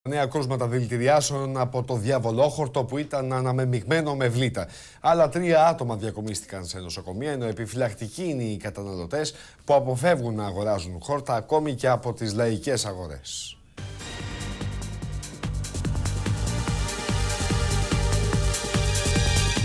Νέα κρούσματα δηλητηριάσεων από το διαβολόχορτο που ήταν αναμεμειγμένο με βλήτα. Άλλα 3 άτομα διακομίστηκαν σε νοσοκομεία, ενώ επιφυλακτικοί είναι οι καταναλωτές που αποφεύγουν να αγοράζουν χόρτα ακόμη και από τις λαϊκές αγορές.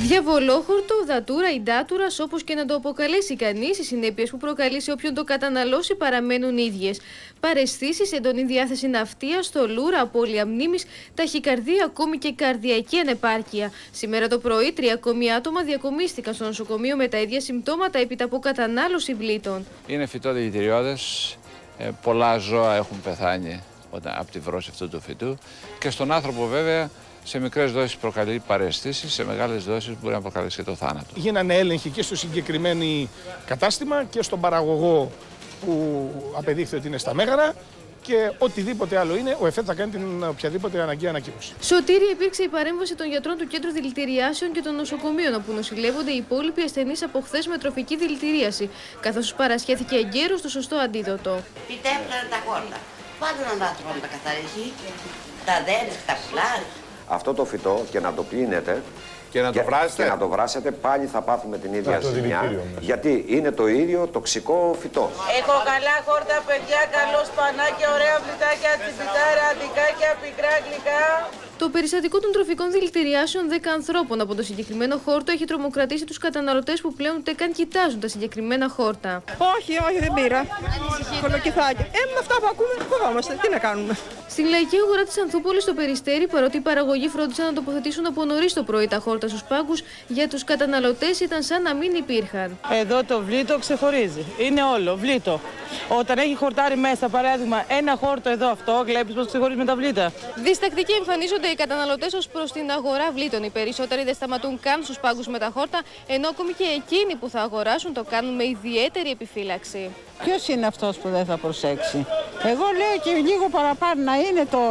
Διαβολόχορτο, δατούρα ή ντάτουρα, όπως και να το αποκαλέσει κανείς, οι συνέπειες που προκαλεί σε όποιον το καταναλώσει παραμένουν ίδιες. Παραισθήσεις, έντονη διάθεση ναυτίας, στολούρα, απώλεια μνήμης, ταχυκαρδία, ακόμη και καρδιακή ανεπάρκεια. Σήμερα το πρωί, 3 ακόμη άτομα διακομίστηκαν στο νοσοκομείο με τα ίδια συμπτώματα έπειτα από κατανάλωση βλήτων. Είναι φυτό δηλητηριώδες. Πολλά ζώα έχουν πεθάνει από τη βρώση αυτού του φυτού. Και στον άνθρωπο, βέβαια, σε μικρές δόσεις προκαλεί παραισθήσεις, σε μεγάλες δόσεις μπορεί να προκαλέσει και το θάνατο. Γίνανε έλεγχοι και στο συγκεκριμένο κατάστημα και στον παραγωγό που απεδείχθη ότι είναι στα Μέγαρα και οτιδήποτε άλλο είναι, ο ΕΦΕΤ θα κάνει την οποιαδήποτε αναγκαία ανακοίνωση. Σωτήρη, υπήρξε η παρέμβαση των γιατρών του Κέντρου Δηλητηριάσεων και των νοσοκομείων, όπου νοσηλεύονται οι υπόλοιποι ασθενείς από χθες με τροφική δηλητηρίαση, καθώς τους παρασχέθηκε εγκαίρως το σωστό αντίδοτο. Πιτέφρανε τα χόρτα. Πάντα να τα τρώμε, τα καθαρίζει, τα δένει, τα πουλάρει. Αυτό το φυτό και να το πλύνετε και να το βράσετε, πάλι θα πάθουμε την ίδια ζημιά, γιατί είναι το ίδιο τοξικό φυτό. Έχω καλά χόρτα, παιδιά, καλό σπανάκι, ωραία βλητάκια, τσιπιτάρα, αντικάκια, πικρά γλυκά. Το περιστατικό των τροφικών δηλητηριάσεων 10 ανθρώπων από το συγκεκριμένο χόρτο έχει τρομοκρατήσει τους καταναλωτές που πλέον ούτε καν κοιτάζουν τα συγκεκριμένα χόρτα. Όχι, δεν πήρα. Κολοκυθάκι. Με αυτά που ακούμε, φοβόμαστε. Τι να κάνουμε. Στην λαϊκή αγορά της Ανθούπολης στο Περιστέρι, παρότι οι παραγωγοί φρόντισαν να τοποθετήσουν από νωρίς το πρωί τα χόρτα στους πάγκους, για τους καταναλωτές ήταν σαν να μην υπήρχαν. Εδώ το βλήτο ξεχωρίζει. Είναι όλο βλήτο. Όταν έχει χορτάρι μέσα, παράδειγμα, ένα χόρτο εδώ αυτό, βλέπεις πώς ξεχωρίζει με τα βλήτα. Διστακτικοί εμφανίζονται οι καταναλωτές ως προς την αγορά βλήτων. Οι περισσότεροι δεν σταματούν καν στους πάγκους με τα χόρτα, ενώ ακόμη και εκείνοι που θα αγοράσουν το κάνουν με ιδιαίτερη επιφύλαξη. Ποιος είναι αυτός που δεν θα προσέξει? Εγώ λέω και λίγο παραπάνω να είναι το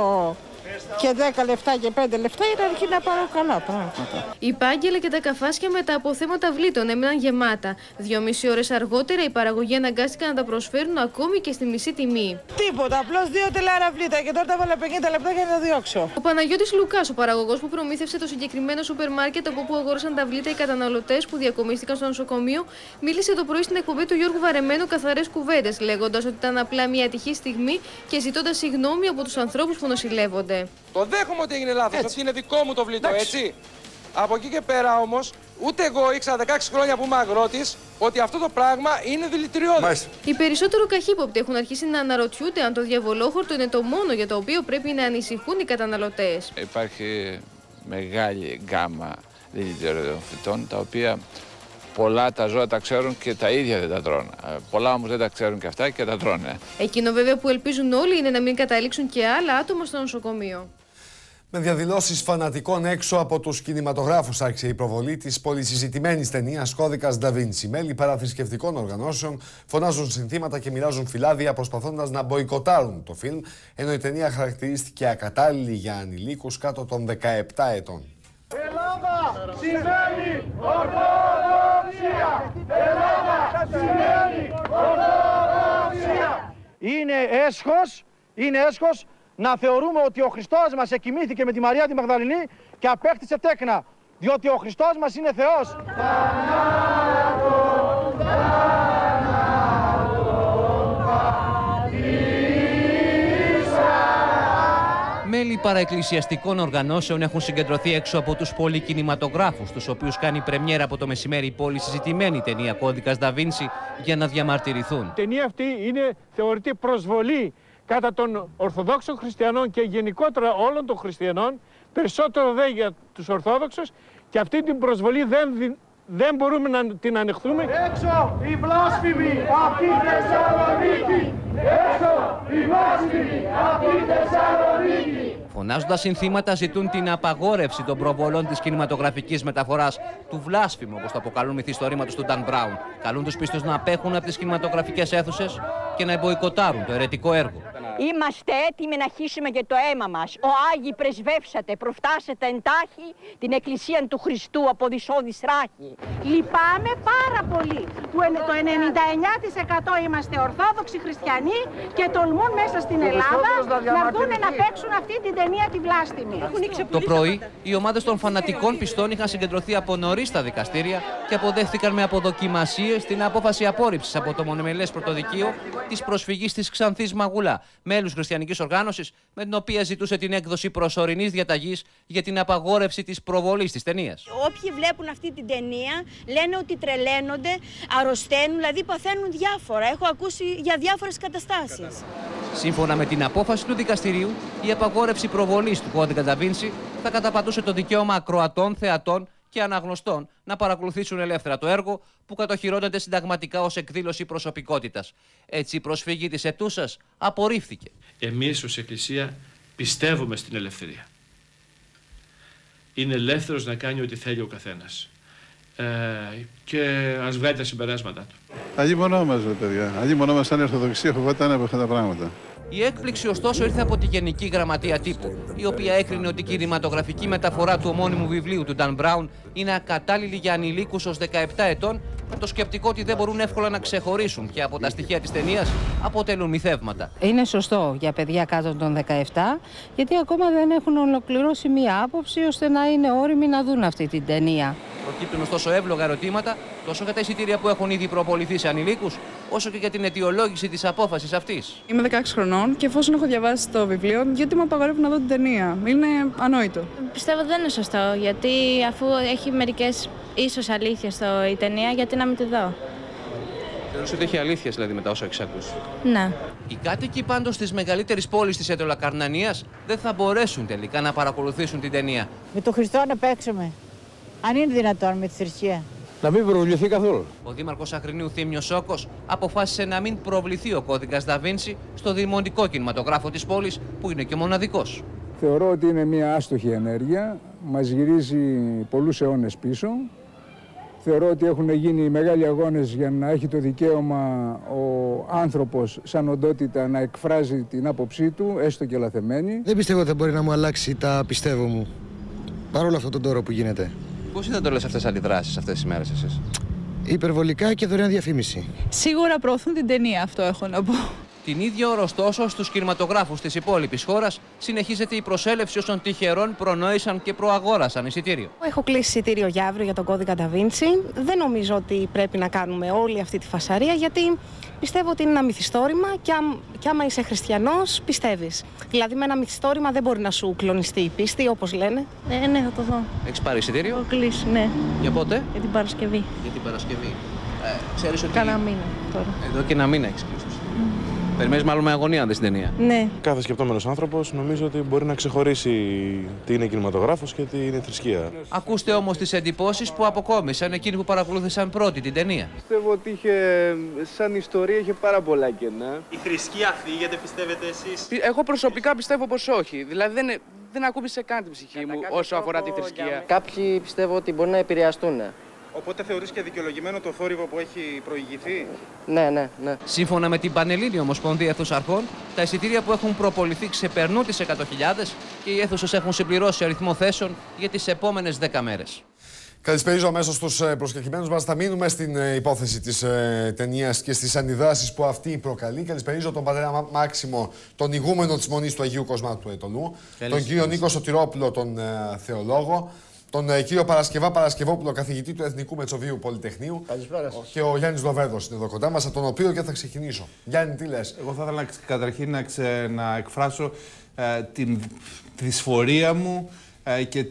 και 10 λεπτά και 5 λεπτά είναι αρκεί να πάρω καλά πράγματα. Οι πάγκελα και τα καφάσια με τα αποθέματα βλήτων έμειναν γεμάτα. 2,5 ώρες αργότερα οι παραγωγοί αναγκάστηκαν να τα προσφέρουν ακόμη και στη μισή τιμή. Τίποτα, απλώς 2 τελάρα βλήτα και τώρα τα βάλα 50 λεπτά για να τα διώξω. Ο Παναγιώτης Λουκάς, ο παραγωγός που προμήθευσε το συγκεκριμένο σούπερ μάρκετ από όπου αγόρασαν τα βλήτα οι καταναλωτές που διακομίστηκαν στο νοσοκομείο, μίλησε το πρωί στην εκπομπή του Γιώργου Βαρεμένου Καθαρές Κουβέντες, λέγοντας ότι ήταν απλά μια ατυχή στιγμή και ζητώντας συγγνώμη από τους ανθρώπους που νοσηλεύονται. Το δέχομαι ότι έγινε λάθος, ότι είναι δικό μου το βλήτο, έτσι. Από εκεί και πέρα όμως, ούτε εγώ ήξερα 16 χρόνια που είμαι αγρότης, ότι αυτό το πράγμα είναι δηλητηριώδες. Οι περισσότερο καχύποπτοι έχουν αρχίσει να αναρωτιούνται αν το διαβολόχορτο είναι το μόνο για το οποίο πρέπει να ανησυχούν οι καταναλωτές. Υπάρχει μεγάλη γκάμα δηλητηριωδών φυτών, τα οποία πολλά τα ζώα τα ξέρουν και τα ίδια δεν τα τρώνε. Πολλά όμως δεν τα ξέρουν και αυτά και τα τρώνε. Εκείνο βέβαια που ελπίζουν όλοι είναι να μην καταλήξουν και άλλα άτομα στο νοσοκομείο. Με διαδηλώσεις φανατικών έξω από τους κινηματογράφους άρχισε η προβολή της πολυσυζητημένης ταινίας Κώδικας Ντα Βίντσι. Μέλη παραθρησκευτικών οργανώσεων φωνάζουν συνθήματα και μοιράζουν φυλάδια προσπαθώντας να μποϊκοτάρουν το φιλμ, ενώ η ταινία χαρακτηρίστηκε ακατάλληλη για ανηλίκους κάτω των 17 ετών. Ελλάδα σημαίνει Ορθοδοξία! Ελλάδα σημαίνει Ορθοδοξία! Είναι έσχος να θεωρούμε ότι ο Χριστός μας εκοιμήθηκε με τη Μαρία τη Μαγδαληνή και απέκτησε τέκνα, διότι ο Χριστός μας είναι Θεός. Μέλη παραεκκλησιαστικών οργανώσεων έχουν συγκεντρωθεί έξω από τους πολυκινηματογράφους, τους οποίους κάνει πρεμιέρα από το μεσημέρι η πολυσυζητημένη ταινία Κώδικας Ντα Βίντσι, για να διαμαρτυρηθούν. Η ταινία αυτή θεωρείται προσβολή κατά των Ορθοδόξων Χριστιανών και γενικότερα όλων των Χριστιανών, περισσότερο δε για τους Ορθόδοξους, και αυτή την προσβολή δεν μπορούμε να την ανεχθούμε. Έξω οι βλάσφημοι από τη Θεσσαλονίκη! Έξω οι βλάσφημοι από τη Θεσσαλονίκη! Φωνάζοντας συνθήματα ζητούν την απαγόρευση των προβολών της κινηματογραφικής μεταφοράς του βλάσφημου, όπως το αποκαλούν μυθιστορήματος του Dan Brown. Καλούν τους πίστους να απέχουν από τις κινηματογραφικές αίθουσες και να μποϊκοτάρουν το αιρετικό έργο. Είμαστε έτοιμοι να χύσουμε και το αίμα μας. Ο Άγιοι πρεσβεύσατε, προφτάσετε εντάχει την Εκκλησία του Χριστού από δυσόδης ράχη. Λυπάμαι πάρα πολύ που το 99% είμαστε Ορθόδοξοι Χριστιανοί και τολμούν μέσα στην Ελλάδα να έρθουν να παίξουν αυτή την ταινία τη βλάστημη. Το πρωί, οι ομάδες των φανατικών πιστών είχαν συγκεντρωθεί από νωρίς στα δικαστήρια και αποδέχθηκαν με αποδοκιμασίες την απόφαση απόρριψης από το μονομελές πρωτοδικείο της προσφυγής της Ξανθής Μαγουλά, μέλους χριστιανικής οργάνωσης, με την οποία ζητούσε την έκδοση προσωρινής διαταγής για την απαγόρευση της προβολής της ταινίας. Όποιοι βλέπουν αυτή την ταινία λένε ότι τρελαίνονται, αρρωσταίνουν, δηλαδή παθαίνουν διάφορα. Έχω ακούσει για διάφορες καταστάσεις. Σύμφωνα με την απόφαση του δικαστηρίου, η απαγόρευση προβολής του κώδικα Da Vinci θα καταπατούσε το δικαίωμα ακροατών, θεατών και αναγνωστών να παρακολουθήσουν ελεύθερα το έργο που κατοχυρώνεται συνταγματικά ως εκδήλωση προσωπικότητας. Έτσι, η προσφυγή της αιτούσας απορρίφθηκε. Εμείς ως Εκκλησία πιστεύουμε στην ελευθερία. Είναι ελεύθερος να κάνει ό,τι θέλει ο καθένας. Και ας βγάλει τα συμπεράσματα του. Αλλήμονό μας, παιδιά. Αλλήμονό μας σαν Ορθοδοξία φοβόταν από αυτά τα πράγματα. Η έκπληξη ωστόσο ήρθε από τη Γενική Γραμματεία Τύπου, η οποία έκρινε ότι η κινηματογραφική μεταφορά του ομώνυμου βιβλίου του Dan Brown είναι ακατάλληλη για ανηλίκους ως 17 ετών, με το σκεπτικό ότι δεν μπορούν εύκολα να ξεχωρίσουν ποια από τα στοιχεία της ταινίας αποτελούν μυθεύματα. Είναι σωστό για παιδιά κάτω των 17, γιατί ακόμα δεν έχουν ολοκληρώσει μία άποψη ώστε να είναι όριμοι να δουν αυτή την ταινία. Προκύπτουν ωστόσο εύλογα ερωτήματα τόσο για τα εισιτήρια που έχουν ήδη προποληθεί σε ανηλίκους, όσο και για την αιτιολόγηση της απόφασης αυτής. Είμαι 16 χρονών και εφόσον έχω διαβάσει το βιβλίο, γιατί μου απαγορεύουν να δω την ταινία. Είναι ανόητο. Πιστεύω ότι δεν είναι σωστό, γιατί αφού έχει μερικές ίσως αλήθειες η ταινία, γιατί να μην τη δω. Θεωρείς ότι έχει αλήθειες δηλαδή μετά όσα έχεις ακούσει? Ναι. Οι κάτοικοι πάντως της μεγαλύτερης πόλης της Αιτωλακαρνανίας δεν θα μπορέσουν τελικά να παρακολουθήσουν την ταινία. Με τον Χριστό να παίξουμε. Αν είναι δυνατόν με τη θρησκεία. Να μην προβληθεί καθόλου. Ο δήμαρχος Αγρινίου Θήμιος Σόκος αποφάσισε να μην προβληθεί ο κώδικας Da Vinci στο δημοτικό κινηματογράφο της πόλης, που είναι και μοναδικός. Θεωρώ ότι είναι μια άστοχη ενέργεια, μας γυρίζει πολλούς αιώνες πίσω. Θεωρώ ότι έχουν γίνει μεγάλοι αγώνες για να έχει το δικαίωμα ο άνθρωπος σαν οντότητα να εκφράζει την άποψή του, έστω και λαθεμένη. Δεν πιστεύω ότι θα μπορεί να μου αλλάξει τα πιστεύω μου, παρόλο αυτό τον τόρο που γίνεται. Πώς είδατε όλες αυτές τις αντιδράσεις αυτές τις μέρες εσείς? Υπερβολικά και δωρεάν διαφήμιση. Σίγουρα προωθούν την ταινία, αυτό έχω να πω. Την ίδια ώρα, ωστόσο, στους κινηματογράφους της υπόλοιπης χώρας συνεχίζεται η προσέλευση όσων τυχερών προνόησαν και προαγόρασαν εισιτήριο. Έχω κλείσει εισιτήριο για αύριο για τον κώδικα Da Vinci. Δεν νομίζω ότι πρέπει να κάνουμε όλη αυτή τη φασαρία, γιατί πιστεύω ότι είναι ένα μυθιστόρημα και άμα είσαι χριστιανός, πιστεύεις. Δηλαδή, με ένα μυθιστόρημα δεν μπορεί να σου κλονιστεί η πίστη, όπως λένε. Ναι, θα το δω. Έχεις πάρει εισιτήριο? Έχω κλείσει, ναι. Για πότε? Για την Παρασκευή. Για την Παρασκευή. Ξέρεις ότι... Κάνα μήνα τώρα. Εδώ και ένα μήνα έχεις κλείσει. Περιμένεις μάλλον με αγωνία να δεις την ταινία. Ναι. Κάθε σκεπτόμενος άνθρωπος νομίζω ότι μπορεί να ξεχωρίσει τι είναι κινηματογράφος και τι είναι θρησκεία. Ακούστε όμως τις εντυπώσεις που αποκόμισαν εκείνοι που παρακολούθησαν πρώτη την ταινία. Πιστεύω ότι σαν ιστορία είχε πάρα πολλά κενά. Η θρησκεία φύγεται, πιστεύετε εσείς? Εγώ προσωπικά πιστεύω πως όχι. Δηλαδή δεν ακούμπησε καν την ψυχή μου όσο αφορά τη θρησκεία. Κάποιοι πιστεύω ότι μπορεί να επηρεαστούν. Οπότε θεωρείς και δικαιολογημένο το θόρυβο που έχει προηγηθεί? Ναι. Σύμφωνα με την Πανελλήνια Ομοσπονδία Αίθουσαρχών, τα εισιτήρια που έχουν προποληθεί ξεπερνούν τις 100.000 και οι αίθουσες έχουν συμπληρώσει αριθμό θέσεων για τις επόμενες 10 μέρες. Καλησπέριζω αμέσως τους προσκεκλημένους μας. Θα μείνουμε στην υπόθεση της ταινίας και στις αντιδράσεις που αυτή προκαλεί. Καλησπέριζω τον πατέρα Μάξιμο, τον ηγούμενο της Μονής του Αγίου Κοσμάτου του Αιτωλού, τον κύριο Νίκο Σωτηρόπουλο, τον θεολόγο, τον κύριο Παρασκευόπουλο, καθηγητή του Εθνικού Μετσοβίου Πολυτεχνείου. Καλησπέρα. Και ο Γιάννης Λοβέρδος είναι εδώ κοντά μας, από τον οποίο και θα ξεκινήσω. Γιάννη, τι λες? Εγώ θα ήθελα καταρχήν να εκφράσω τη δυσφορία μου και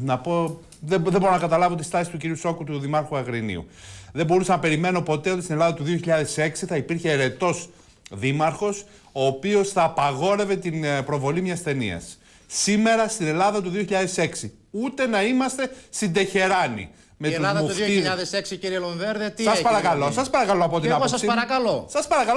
να πω. Δεν μπορώ να καταλάβω τη στάση του κυρίου Σόκου, του Δημάρχου Αγρινίου. Δεν μπορούσα να περιμένω ποτέ ότι στην Ελλάδα του 2006 θα υπήρχε ερετός δήμαρχος, ο οποίος θα απαγόρευε την προβολή μιας ταινίας. Σήμερα στην Ελλάδα του 2006, ούτε να είμαστε στην Τεχεράνη. Η Ελλάδα του 2006, κύριε Λομβέρδε, τι έχει? Σας παρακαλώ από την άποψη. Σας παρακαλώ,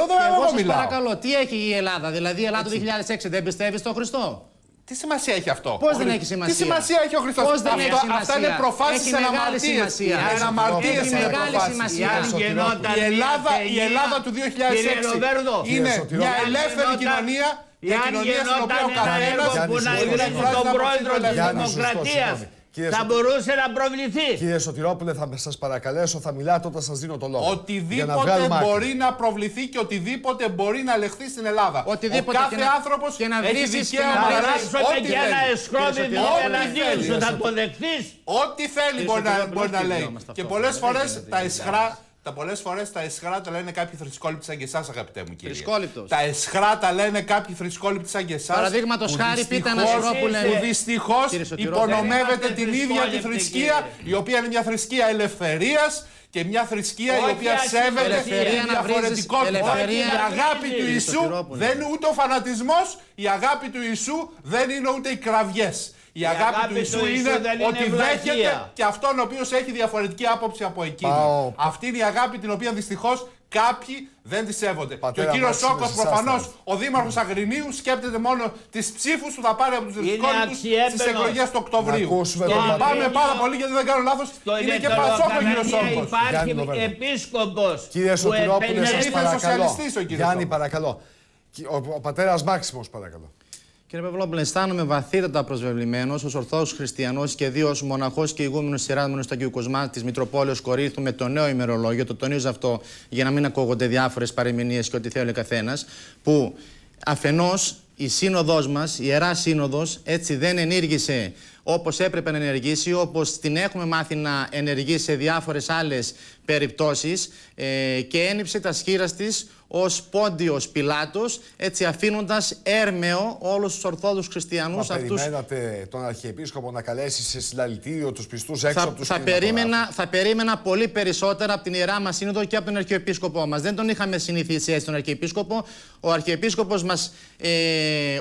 δεν μιλάω. Σας παρακαλώ, τι έχει η Ελλάδα? Δηλαδή η Ελλάδα του 2006 δεν πιστεύει στον Χριστό? Τι σημασία έχει αυτό? Πώς δεν έχει σημασία? Τι σημασία έχει ο Χριστός? Πώς δεν έχει σημασία? Αυτά είναι προφάσεις εναμαρτίες. Έχει μεγάλη σημασία. Η Ελλάδα του 2006 είναι μια ελεύθερη κοινωνία Εάν γινόταν ένα έργο που να ιδρύσει τον πρόεδρο της Δημοκρατίας, θα μπορούσε να προβληθεί. Κύριε Σωτηρόπουλε, θα σας παρακαλέσω, θα μιλάτε όταν σας δίνω το λόγο. Οτιδήποτε μπορεί να προβληθεί και οτιδήποτε μπορεί να λεχθεί στην Ελλάδα. Οτιδήποτε ο κάθε άνθρωπος έχει δικαίωμα να γράψει και ένα εσχρόδινο εναντίον σου, θα το δεχθείς. Ό,τι θέλει μπορεί να λέει. Και πολλές φορές τα εσχρά τα λένε κάποιοι θρησκόληπτοι σαν και εσάς, αγαπητέ μου κύριε. Τα εσχρά τα λένε κάποιοι θρησκόληπτοι σαν και εσάς. Παραδείγματος χάρη, πείτε ένα σωρό που λένε. Που δυστυχώς υπονομεύεται την ίδια τη θρησκεία, η οποία είναι μια θρησκεία ελευθερίας και μια θρησκεία η οποία σέβεται τη διαφορετικότητα. Η αγάπη του Ιησού δεν είναι ούτε ο φανατισμός, η αγάπη του Ιησού δεν είναι ούτε οι κραυγές. Η αγάπη του Ιησού είναι ότι δέχεται και αυτόν ο οποίος έχει διαφορετική άποψη από εκείνη. Αυτή είναι η αγάπη την οποία δυστυχώς κάποιοι δεν τη σέβονται. Και ο κύριος Σόκος, προφανώς, ο δήμαρχος Αγρινίου, σκέπτεται μόνο τις ψήφους που θα πάρει από τους θρησκόληπτους στις εκλογές του Οκτωβρίου. Και λυπάμαι πάρα πολύ γιατί δεν κάνω λάθος. Είναι και Πασόκ ο κύριος Σόκος. Υπάρχει επίσκοπος. Κύριε Σωτηρόπουλε, σας παρακαλώ. Γιάννη, παρακαλώ. Ο πατέρας Μάξιμος, παρακαλώ. Κύριε Παυλόπουλε, αισθάνομαι βαθύτατα προσβεβλημένος ως Ορθόδοξος Χριστιανός και δύο ως μοναχός και ηγούμενος ιεράδημονος του Αγίου Κοσμά της Μητροπόλεως Κορίνθου με το νέο ημερολόγιο. Το τονίζω αυτό για να μην ακούγονται διάφορες παρεμηνίες και ό,τι θέλει ο καθένας. Που αφενός η σύνοδός μας, η Ιερά Σύνοδος, έτσι δεν ενήργησε όπως έπρεπε να ενεργήσει, όπως την έχουμε μάθει να ενεργεί σε διάφορες άλλες περιπτώσεις και ένυψε τα σχήρας της ως Πόντιος Πιλάτος, έτσι αφήνοντας έρμεο όλους τους Ορθόδοξους Χριστιανούς αυτούς. Περιμένατε τον Αρχιεπίσκοπο να καλέσει σε συλλαλητήριο τους πιστούς έξω από τους θα περίμενα πολύ περισσότερα από την Ιερά μας Σύνοδο και από τον Αρχιεπίσκοπό μας. Δεν τον είχαμε συνηθίσει έτσι τον Αρχιεπίσκοπο. Ο Αρχιεπίσκοπος μας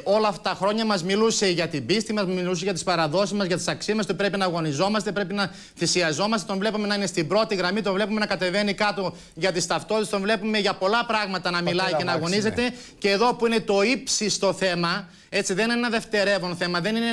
όλα αυτά τα χρόνια μας μιλούσε για την πίστη μας, μιλούσε για τις παραδόσεις μας, για τις αξίες μας, ότι πρέπει να αγωνιζόμαστε, πρέπει να θυσιαζόμαστε. Τον βλέπουμε να είναι στην πρώτη γραμμή, τον βλέπουμε να κατεβαίνει κάτω για τις ταυτότητες, τον βλέπουμε για πολλά πράγματα να μιλάει και να αγωνίζεται. Και εδώ που είναι το ύψιστο θέμα, έτσι δεν είναι ένα δευτερεύον θέμα, δεν είναι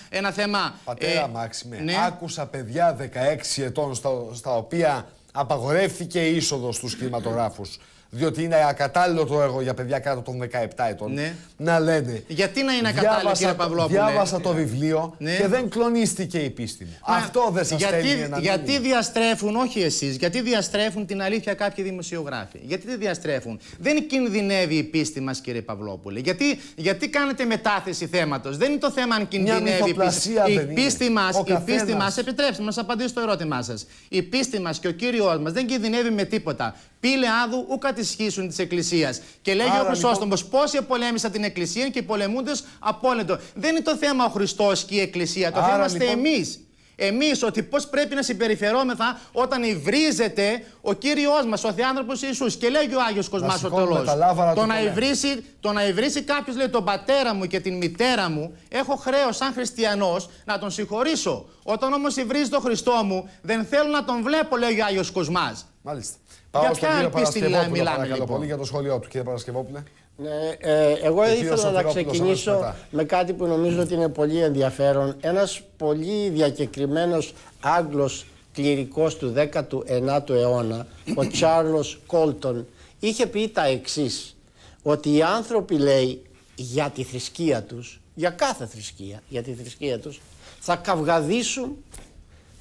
ένα θέμα. Πατέρα Μάξιμε, ναι. Άκουσα παιδιά 16 ετών στα οποία απαγορεύτηκε η είσοδος στους κινηματογράφους. Διότι είναι ακατάλληλο το έργο για παιδιά κάτω των 17 ετών. Ναι. Να λένε. Γιατί να είναι ακατάλληλο, κύριε Παυλόπουλε? Διάβασα το βιβλίο και δεν κλονίστηκε η πίστη μου. Αυτό δεν σας στέλνει ένα γιατί διαστρέφουν, όχι εσείς, γιατί διαστρέφουν την αλήθεια κάποιοι δημοσιογράφοι? Γιατί δεν διαστρέφουν? Δεν κινδυνεύει η πίστη μας, κύριε Παυλόπουλε. Γιατί κάνετε μετάθεση θέματος? Δεν είναι το θέμα αν κινδυνεύει η πίστη. Η πίστη μας, επιτρέψτε μας απαντήσω στο ερώτημά σας. Η πίστη μας και ο Κύριος μας δεν κινδυνεύει με τίποτα. Πήλε άδου ου κατησχίσουν της Εκκλησίας. Και λέγει ο Χρυσόστομος, πόσοι πολέμησαν την Εκκλησία και οι πολεμούντες απόλυτο. Δεν είναι το θέμα ο Χριστός και η Εκκλησία. Το θέμα είμαστε εμείς. Εμείς, ότι πώς πρέπει να συμπεριφερόμεθα όταν υβρίζεται ο Κύριος μας, ο Θεάνθρωπος Ιησούς. Και λέγει ο Άγιος Κοσμάς ο Τελός. Το να υβρίσει κάποιος, λέει, τον πατέρα μου και την μητέρα μου, έχω χρέος σαν χριστιανός να τον συγχωρήσω. Όταν όμως υβρίζει τον Χριστό μου, δεν θέλω να τον βλέπω, λέει ο Άγιος Κοσμάς. Μάλιστα. Πάω στον κύριο Παρασκευόπουλο, παρακαλώ πολύ, για το σχόλιο του. Κύριε Παρασκευόπουλε. Εγώ ήθελα να ξεκινήσω με κάτι που νομίζω ότι είναι πολύ ενδιαφέρον. Ένας πολύ διακεκριμένος Άγγλος κληρικός του 19ου αιώνα, ο Τσάρλος Κόλτον, είχε πει τα εξής, ότι οι άνθρωποι, λέει, για τη θρησκεία τους, για κάθε θρησκεία, για τη θρησκεία τους, θα καυγαδίσουν,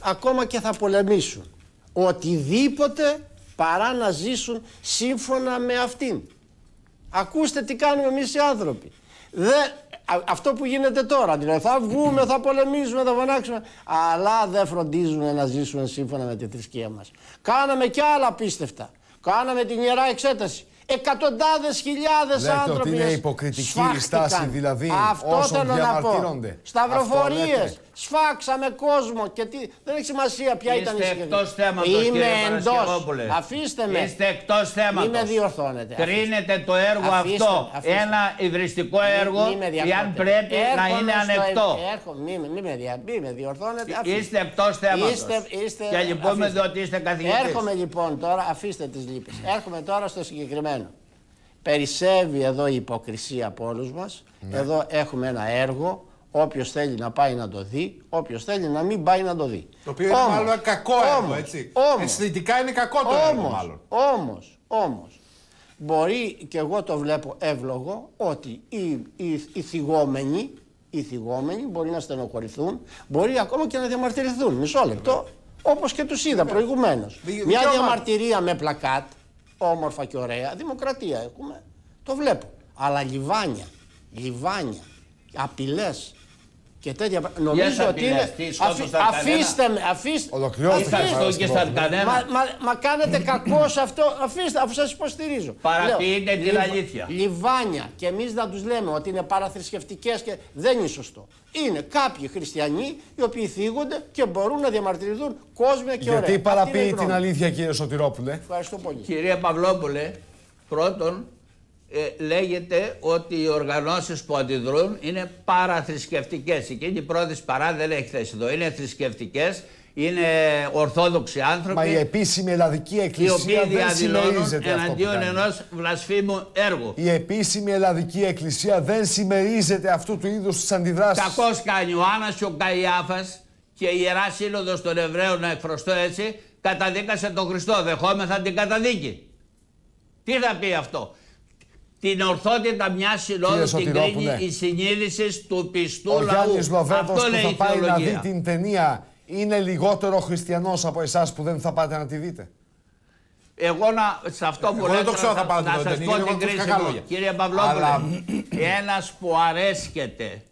ακόμα και θα πολεμήσουν. Οτιδήποτε παρά να ζήσουν σύμφωνα με αυτήν. Ακούστε τι κάνουμε εμείς οι άνθρωποι. Αυτό που γίνεται τώρα, δηλαδή θα βγούμε, θα πολεμήσουμε, θα φωνάξουμε, αλλά δεν φροντίζουν να ζήσουν σύμφωνα με τη θρησκεία μας. Κάναμε και άλλα απίστευτα. Κάναμε την Ιερά Εξέταση. Εκατοντάδες χιλιάδες άνθρωποι. Ότι είναι υποκριτική η στάση, δηλαδή, αυτό θέλω να πω. Σταυροφορίες. Σφάξαμε κόσμο και τι. Δεν έχει σημασία ποια ήταν η συγκεκριμένη. Είστε εκτός θέματος, κύριε Παρασκευόπουλε. Αφήστε με. Είστε εκτός θέματος. Μην με διορθώνετε. Κρίνετε το έργο αυτό ένα υβριστικό έργο, εάν πρέπει να είναι ανεκτό. Μην με διορθώνετε. Είστε εκτός θέματος. Και λυπούμε διότι είστε καθηγητής. Έρχομαι λοιπόν τώρα, αφήστε τις λύπες. Έρχομαι τώρα στο συγκεκριμένο. Περισσεύει εδώ η υποκρισία από όλους μας. Εδώ έχουμε ένα έργο. Όποιος θέλει να πάει να το δει, όποιος θέλει να μην πάει να το δει. Το οποίο είναι μάλλον κακό έργο, έτσι. Αισθητικά είναι κακό το έργο, μάλλον. Όμως, μπορεί, και εγώ το βλέπω εύλογο, ότι οι θυγόμενοι μπορεί να στενοχωρηθούν, μπορεί ακόμα και να διαμαρτυρηθούν. Μισό λεπτό, όπως και τους είδα προηγουμένως. Μια διαμαρτυρία με πλακάτ, όμορφα και ωραία, δημοκρατία έχουμε, το βλέπω. Αλλά λιβάνια, απειλές και τέτοια πράγματα. Νομίζω ότι είναι. Αφήστε με. Ολοκληρώστε. Μα κάνετε κακό σε αυτό. Αφήστε, αφού σας υποστηρίζω. Παραποιείτε την αλήθεια. Λιβάνια. Και εμείς να τους λέμε ότι είναι παραθρησκευτικές και δεν είναι σωστό. Είναι κάποιοι χριστιανοί οι οποίοι θίγονται και μπορούν να διαμαρτυρηθούν κόσμια και ωραία. Γιατί παραποιεί την αλήθεια, κύριε Σωτηρόπουλε? Ευχαριστώ πολύ. Κυρία Παυλόπουλε, πρώτον, λέγεται ότι οι οργανώσεις που αντιδρούν είναι παραθρησκευτικές. Εκείνη η πρώτη παρά δεν έχει θέση εδώ. Είναι θρησκευτικές, είναι ορθόδοξοι άνθρωποι. Μα η επίσημη ελλαδική εκκλησία δεν συμμερίζεται εναντίον ενός βλασφήμου έργου. Η επίσημη ελλαδική εκκλησία δεν συμμερίζεται αυτού του είδους τις αντιδράσεις. Κακώς κάνει ο Άννας και ο Καϊάφας και η Ιερά Σύνοδος των Εβραίων, να εκφραστώ έτσι, καταδίκασε τον Χριστό. Δεχόμεθα την καταδίκη. Τι θα πει αυτό? Την ορθότητα μιας συνόδου την κρίνει η συνείδηση του πιστού λαού. Ο Γιάννης Λοβέρδος που θα πάει να δει την ταινία είναι λιγότερο χριστιανός από εσάς που δεν θα πάτε να τη δείτε? Εγώ σε αυτό που λέτε να σας πω την κρίση μου. Κύριε Παυλόπουλε, ένας που αρέσκεται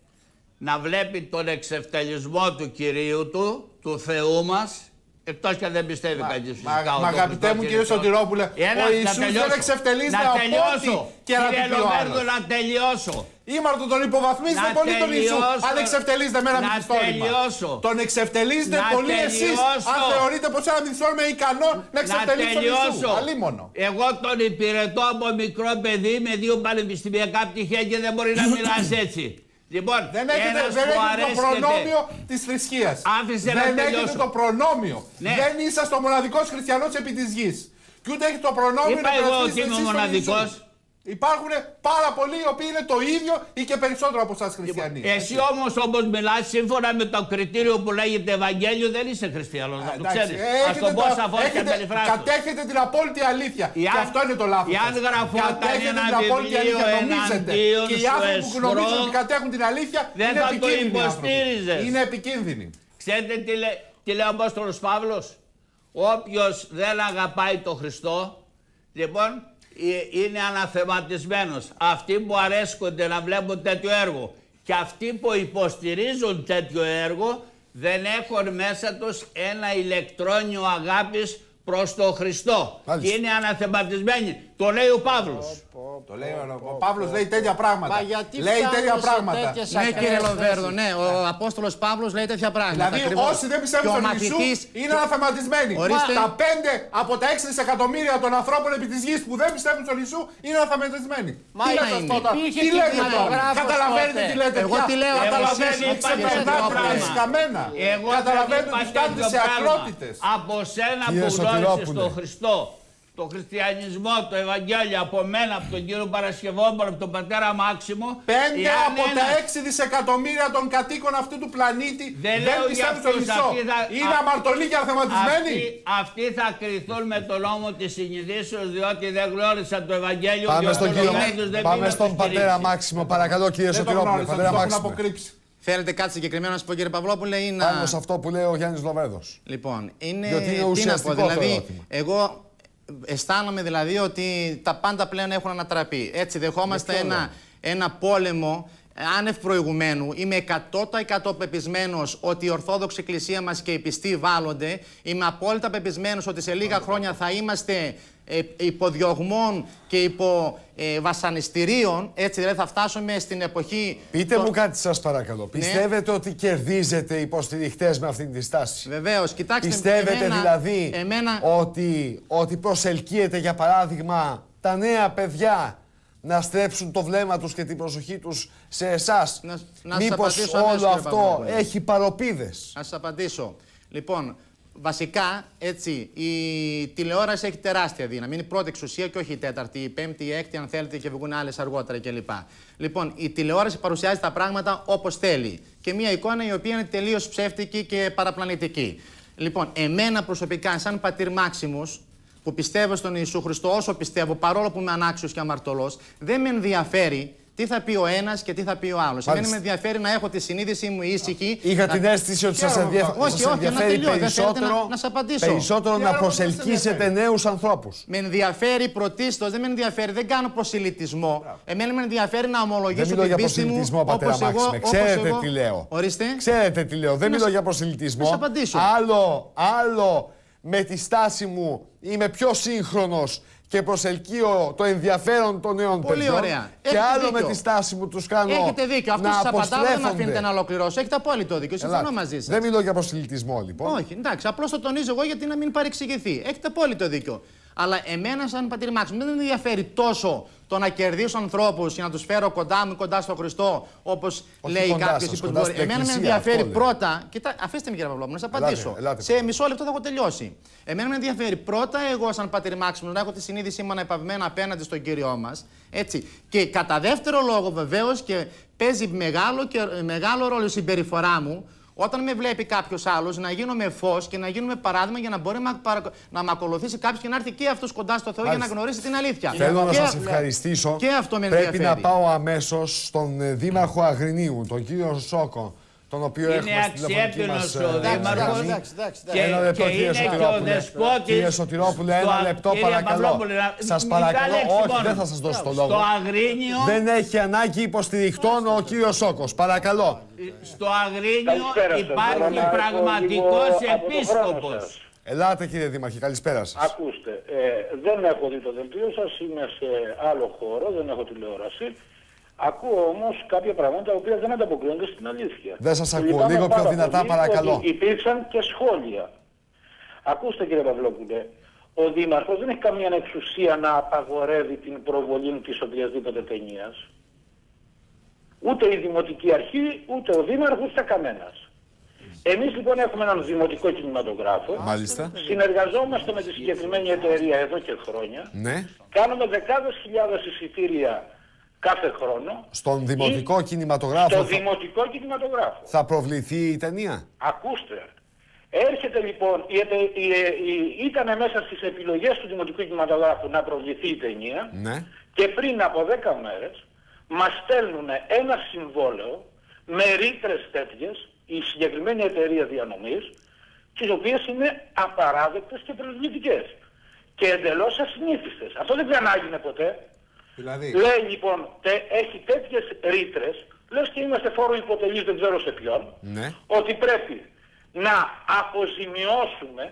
να βλέπει τον εξευτελισμό του Κυρίου του Θεού μας, εκτός και αν δεν πιστεύει κανείς φυσικά. Μα αγαπητέ μου κύριε Σωτηρόπουλε, ο Ιησούς δεν εξευτελίζεται από ό,τι και να πει ο άλλος. Να τελειώσω. Ήμαρτο τον υποβαθμίζετε πολύ τον Ιησού, αν εξευτελίζετε με ένα μυθιστόρημα. Τον εξευτελίζετε πολύ εσείς, αν θεωρείτε πως ένα μυθιστόρημα είναι ικανό να εξευτελίσει τον Ιησού. Αλίμονο. Εγώ τον υπηρετώ από μικρό παιδί με 2 πανεπιστημιακά πτυχία και δεν μπορεί να μιλάς έτσι. Λοιπόν, δεν έχετε το προνόμιο της θρησκείας. Δεν έχετε το προνόμιο. Ναι. Δεν είσαστε ο μοναδικός χριστιανός επί της γης. Και ούτε έχετε το προνόμιο να υπερασπίσετε εσείς τον Ιησού. Υπάρχουν πάρα πολλοί οι οποίοι είναι το ίδιο ή και περισσότερο από εσάς χριστιανοί. Εσύ όμως μιλάς σύμφωνα με το κριτήριο που λέγεται Ευαγγέλιο, δεν είσαι χριστιανός, να το ξέρεις. Ας το πω σαφώς και περιφράστος. Κατέχετε την απόλυτη αλήθεια. Και αυτό είναι το λάθος. Εάν γραφόταν ένα βιβλίο εναντίον και οι άνθρωποι που γνωρίζουν ότι κατέχουν την αλήθεια δεν θα το υποστήριζες. Είναι επικίνδυνοι. Ξέρετε τι λέει ο Απόστολος Παύλος? Όποιος δεν αγαπάει τον Χριστό, λοιπόν, είναι αναθεματισμένος. Αυτοί που αρέσκονται να βλέπουν τέτοιο έργο και αυτοί που υποστηρίζουν τέτοιο έργο δεν έχουν μέσα τους ένα ηλεκτρόνιο αγάπης προς τον Χριστό. Και είναι αναθεματισμένοι. Το λέει ο Παύλος. Ο Παύλος λέει τέτοια πράγματα. Λέει τέτοια πράγματα. Ναι, κύριε Λοβέρδο, ναι. Ο Απόστολος Παύλος λέει τέτοια πράγματα. Δηλαδή, όσοι δεν πιστεύουν στον Ιησού είναι αναθεματισμένοι. Τα 5 από τα 6 δισεκατομμύρια των ανθρώπων επί της γης που δεν πιστεύουν στον Ιησού είναι αναθεματισμένοι. Τι λέτε τώρα? Τι λέτε τώρα? Καταλαβαίνετε τι λέτε? Εγώ τι λέω? Καταλαβαίνετε? Ξεπερνάτε καμένα. Καταλαβαίνετε ότι φτάνετε σε ακρότητες. Από σένα που γνώρισες τον Χριστό, το χριστιανισμό, το Ευαγγέλιο, από μένα, από τον κύριο Παρασκευόπουλο, από τον πατέρα Μάξιμο. 5 από τα 6 δισεκατομμύρια των κατοίκων αυτού του πλανήτη δεν πιστεύουν στον Ιησού. Είναι αμαρτωλοί και αθεματισμένοι. Αυτοί θα κριθούν με τον νόμο της συνειδήσεως, διότι δεν γνώρισαν το Ευαγγέλιο. Πάμε στον πατέρα Μάξιμο, παρακαλώ κύριε Σωτηρόπουλε. Πατέρα Μάξιμο. Θέλετε κάτι συγκεκριμένο να σας πω, κύριε Παυλόπουλε, ή να... Πάνω σε αυτό που λέει ο Γιάννης Λοβέρδος. Λοιπόν, είναι... Διότι είναι ουσιαστικό το ερώτημα. Εγώ αισθάνομαι δηλαδή ότι τα πάντα πλέον έχουν ανατραπεί. Έτσι δεχόμαστε ένα πόλεμο άνευ προηγουμένου. Είμαι 100% πεπισμένος ότι η Ορθόδοξη Εκκλησία μας και οι πιστοί βάλλονται. Είμαι απόλυτα πεπισμένος ότι σε λίγα χρόνια θα είμαστε υποδιωγμών και υπό βασανιστήριων. Έτσι δηλαδή θα φτάσουμε στην εποχή... Πείτε μου κάτι σας παρακαλώ. Ναι. Πιστεύετε ότι κερδίζετε υποστηριχτές με αυτήν τη στάση? Βεβαίως. Κοιτάξτε, πιστεύετε δηλαδή ότι προσελκύεται για παράδειγμα τα νέα παιδιά να στρέψουν το βλέμμα τους και την προσοχή τους σε εσάς? Μήπως όλο αυτό έχει παροπίδες? Να σας απαντήσω. Λοιπόν, βασικά, έτσι, η τηλεόραση έχει τεράστια δύναμη. Είναι η πρώτη εξουσία και όχι η τέταρτη, η πέμπτη, η έκτη, αν θέλετε, και βγουν άλλες αργότερα κλπ. Λοιπόν, η τηλεόραση παρουσιάζει τα πράγματα όπως θέλει. Και μια εικόνα η οποία είναι τελείως ψεύτικη και παραπλανητική. Λοιπόν, εμένα προσωπικά, σαν πατήρ Μάξιμους, που πιστεύω στον Ιησού Χριστό όσο πιστεύω, παρόλο που είμαι ανάξιος και αμαρτωλός, δεν με ενδιαφέρει τι θα πει ο ένας και τι θα πει ο άλλος. Εμένα με ενδιαφέρει να έχω τη συνείδησή μου ήσυχη. Είχα την αίσθηση ότι σας ενδιαφέρει περισσότερο να προσελκύσετε νέους ανθρώπους. Με ενδιαφέρει πρωτίστως, δεν με ενδιαφέρει, δεν κάνω προσελητισμό. Εμένα με ενδιαφέρει να ομολογήσω την πίστη μου. Δεν μιλώ για προσελητισμό, πατέρα Μάξιμε. Ξέρετε τι λέω. Ορίστε. Ξέρετε τι λέω. Δεν μιλώ για προσελητισμό. Άλλο με τη στάση μου είμαι πιο σύγχρονος και προσελκύω το ενδιαφέρον των νέων παιδιών. Πολύ ωραία. Και άλλο με τη στάση μου τους κάνω. Έχετε δίκιο. Αυτό σας απαντάω, δεν με αφήνετε να ολοκληρώσω. Έχετε απόλυτο δίκιο. Συμφωνώ μαζί σας. Δεν μιλώ για προσελητισμό, λοιπόν. Όχι, εντάξει. Απλώς το τονίζω εγώ γιατί να μην παρεξηγηθεί. Έχετε απόλυτο δίκιο. Αλλά εμένα, σαν πατήρ Μάξιμο, δεν με ενδιαφέρει τόσο το να κερδίσω ανθρώπους και να τους φέρω κοντά μου, κοντά στον Χριστό, όπως λέει κάποιος υπουργός. Εμένα με ενδιαφέρει πρώτα. Κοιτά, αφήστε με, κύριε Παυλόπουλο, να σας απαντήσω. Σε μισό λεπτό θα έχω τελειώσει. Εμένα με ενδιαφέρει πρώτα εγώ, σαν πατήρ Μάξιμο, να έχω τη συνείδησή μου ανεπαυμένα απέναντι στον Κύριό μας. Έτσι. Και κατά δεύτερο λόγο, βεβαίως, και παίζει μεγάλο ρόλο η συμπεριφορά μου. Όταν με βλέπει κάποιος άλλος, να γίνομαι φως και να γίνομαι παράδειγμα για να μπορεί να με ακολουθήσει κάποιος και να έρθει και αυτός κοντά στο Θεό για να γνωρίσει την αλήθεια. Θέλω να σας ευχαριστήσω. Και αυτό με πρέπει να πάω αμέσως στον Δήμαρχο Αγρινίου, τον κύριο Σόκο, τον οποίο έχουμε στην τηλεφωνική μας γραμμή. Ένα λεπτό, κύριε Σωτηρόπουλε, ένα λεπτό παρακαλώ. Σας παρακαλώ, όχι, δεν θα σας δώσω το λόγο. Δεν έχει ανάγκη υποστηριχτών ο κύριος Σόκος, παρακαλώ. Στο Αγρίνιο υπάρχει πραγματικός επίσκοπος. Ελάτε, κύριε Δήμαρχε, καλησπέρα σας. Ακούστε, δεν έχω δει το δελτίο σας, είμαι σε άλλο χώρο, δεν έχω τηλεόραση. Ακούω όμως κάποια πράγματα τα οποία δεν ανταποκρίνονται στην αλήθεια. Δεν σας ακούω. Λίγο πιο δυνατά, παρακαλώ. Υπήρξαν και σχόλια. Ακούστε, κύριε Παυλόπουλε, ο Δήμαρχος δεν έχει καμία εξουσία να απαγορεύει την προβολή της οποιασδήποτε ταινίας. Ούτε η Δημοτική Αρχή, ούτε ο Δήμαρχος, ούτε κανένας. Εμείς λοιπόν έχουμε έναν δημοτικό κινηματογράφο. Μάλιστα. Συνεργαζόμαστε με τη συγκεκριμένη εταιρεία εδώ και χρόνια. Ναι. Κάνουμε δεκάδες χιλιάδες εισιτήρια κάθε χρόνο. Στον δημοτικό κινηματογράφο. Στο δημοτικό κινηματογράφο. Θα προβληθεί η ταινία. Ακούστε. Έρχεται λοιπόν, ήταν μέσα στις επιλογές του δημοτικού κινηματογράφου να προβληθεί η ταινία. Ναι. Και πριν από 10 μέρες μας στέλνουν ένα συμβόλαιο με ρήτρες τέτοιες, η συγκεκριμένη εταιρεία διανομής, τις οποίες είναι απαράδεκτες και προσβλητικές. Και εντελώς ασυνήθιστες. Αυτό δεν ξανάγινε ποτέ. Δηλαδή. Λέει λοιπόν, έχει τέτοιες ρήτρες, λες και είμαστε φόρο υποτελής, δεν ξέρω σε ποιον, ναι, ότι πρέπει να αποζημιώσουμε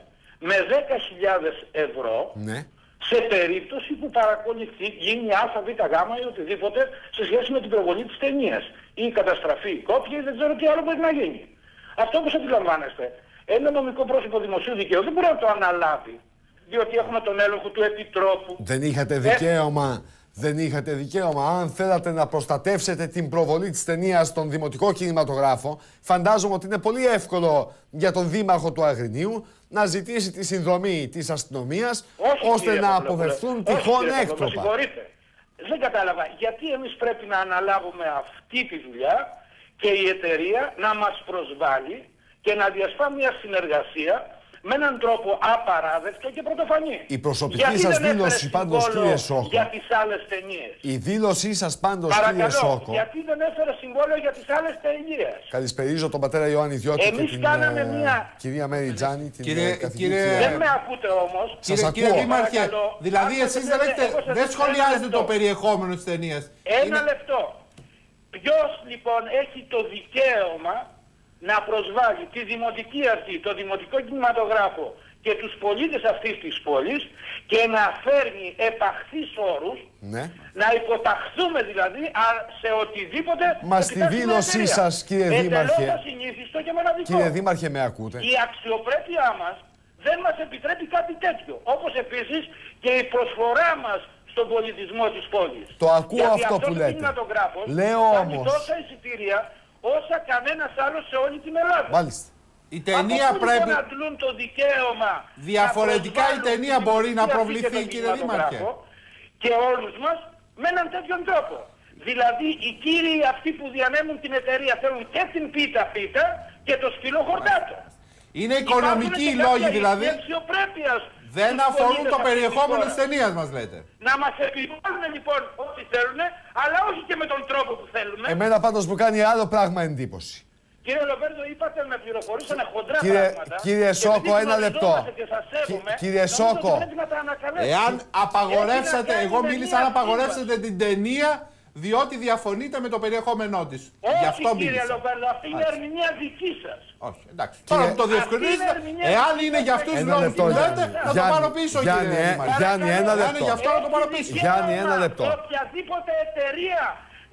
με 10.000 ευρώ, ναι, σε περίπτωση που παρακολουθεί, γίνει α, β, γ ή οτιδήποτε σε σχέση με την προβολή της ταινίας. Ή καταστραφεί η κόπια ή δεν ξέρω τι άλλο μπορεί να γίνει. Αυτό όπως αντιλαμβάνεστε, ένα νομικό πρόσωπο δημοσίου δικαίου δεν μπορεί να το αναλάβει, διότι έχουμε τον έλεγχο του επιτρόπου. Δεν είχατε δικαίωμα. Δεν είχατε δικαίωμα. Αν θέλατε να προστατεύσετε την προβολή της ταινίας στον δημοτικό κινηματογράφο, φαντάζομαι ότι είναι πολύ εύκολο για τον Δήμαρχο του Αγρινίου να ζητήσει τη συνδρομή της αστυνομίας, ώστε να αποφευθούν τυχόν έκτροπα. Συγχωρείτε. Δεν κατάλαβα γιατί εμείς πρέπει να αναλάβουμε αυτή τη δουλειά και η εταιρεία να μας προσβάλλει και να διασπά μια συνεργασία με έναν τρόπο απαράδεκτο και πρωτοφανή. Η προσωπική σας δήλωση πάντως, κύριε Σόκο. Για τις άλλες ταινίες. Η δήλωσή σας πάντως, κύριε Σόκο. Γιατί δεν έφερε συμβόλαιο για τις άλλες ταινίες. Καλησπερίζω τον πατέρα Ιωάννη Διώτη και την κυρία Μέρι Τζάνη, την καθηγήτρια. Δεν με ακούτε όμως. Κύριε Δήμαρχε, δηλαδή εσείς δεν σχολιάζετε το περιεχόμενο της ταινίας. Ένα λεπτό. Ποιος λοιπόν έχει το δικαίωμα να προσβάλλει τη Δημοτική Αρχή, το Δημοτικό Κινηματογράφο και τους πολίτες αυτής της πόλης και να φέρνει επαχθείς όρους, ναι, να υποταχθούμε δηλαδή σε οτιδήποτε. Μα στη δήλωσή σας, κύριε Δήμαρχε, εντελώς ασυνήθιστο και μοναδικό. Κύριε Δήμαρχε, με ακούτε? Η αξιοπρέπειά μας δεν μας επιτρέπει κάτι τέτοιο. Όπως επίσης και η προσφορά μας στον πολιτισμό της πόλης. Το ακούω. Γιατί αυτό που λέτε. Λέω όμως τόσα εισιτήρια όσα κανένας άλλος σε όλη την Ελλάδα. Μάλιστα. Η ταινία πρέπει... να αντλούν το δικαίωμα. Διαφορετικά η ταινία μπορεί να προβληθεί, κύριε Δήμαρχε. Και όλους μας με έναν τέτοιον τρόπο. Δηλαδή οι κύριοι αυτοί που διανέμουν την εταιρεία θέλουν και την πίτα και το σκύλο χορτάτο. Είναι οικονομικοί οι λόγοι δηλαδή. Δεν αφορούν το περιεχόμενο της ταινίας μας, λέτε. Να μας επιβάλλουν λοιπόν ό,τι θέλουν, αλλά όχι και με τον τρόπο που θέλουν. Εμένα πάντως μου κάνει άλλο πράγμα εντύπωση. Κύριε Λοβέρδο, είπατε με πληροφορήσανε χοντρά πράγματα. Κύριε Σόκο, ένα λεπτό. Κύριε Σόκο, εάν απαγορεύσατε, εγώ μίλησα αν απαγορεύσατε την ταινία διότι διαφωνείτε με το περιεχόμενό της. Όχι, κύριε Λοβέρδο, αυτή είναι ερμηνεία δική σας. Όχι, εντάξει. Τώρα που το διευκρινίζετε, εάν είναι για αυτούς τους λόγους που λέτε, να το πάρω πίσω, κύριε Δημάρχη. Γιάννη, ένα λεπτό. Αν είναι γι' αυτό, να το πάρω πίσω. Γιάννη, ένα λεπτό. Οποιαδήποτε εταιρεία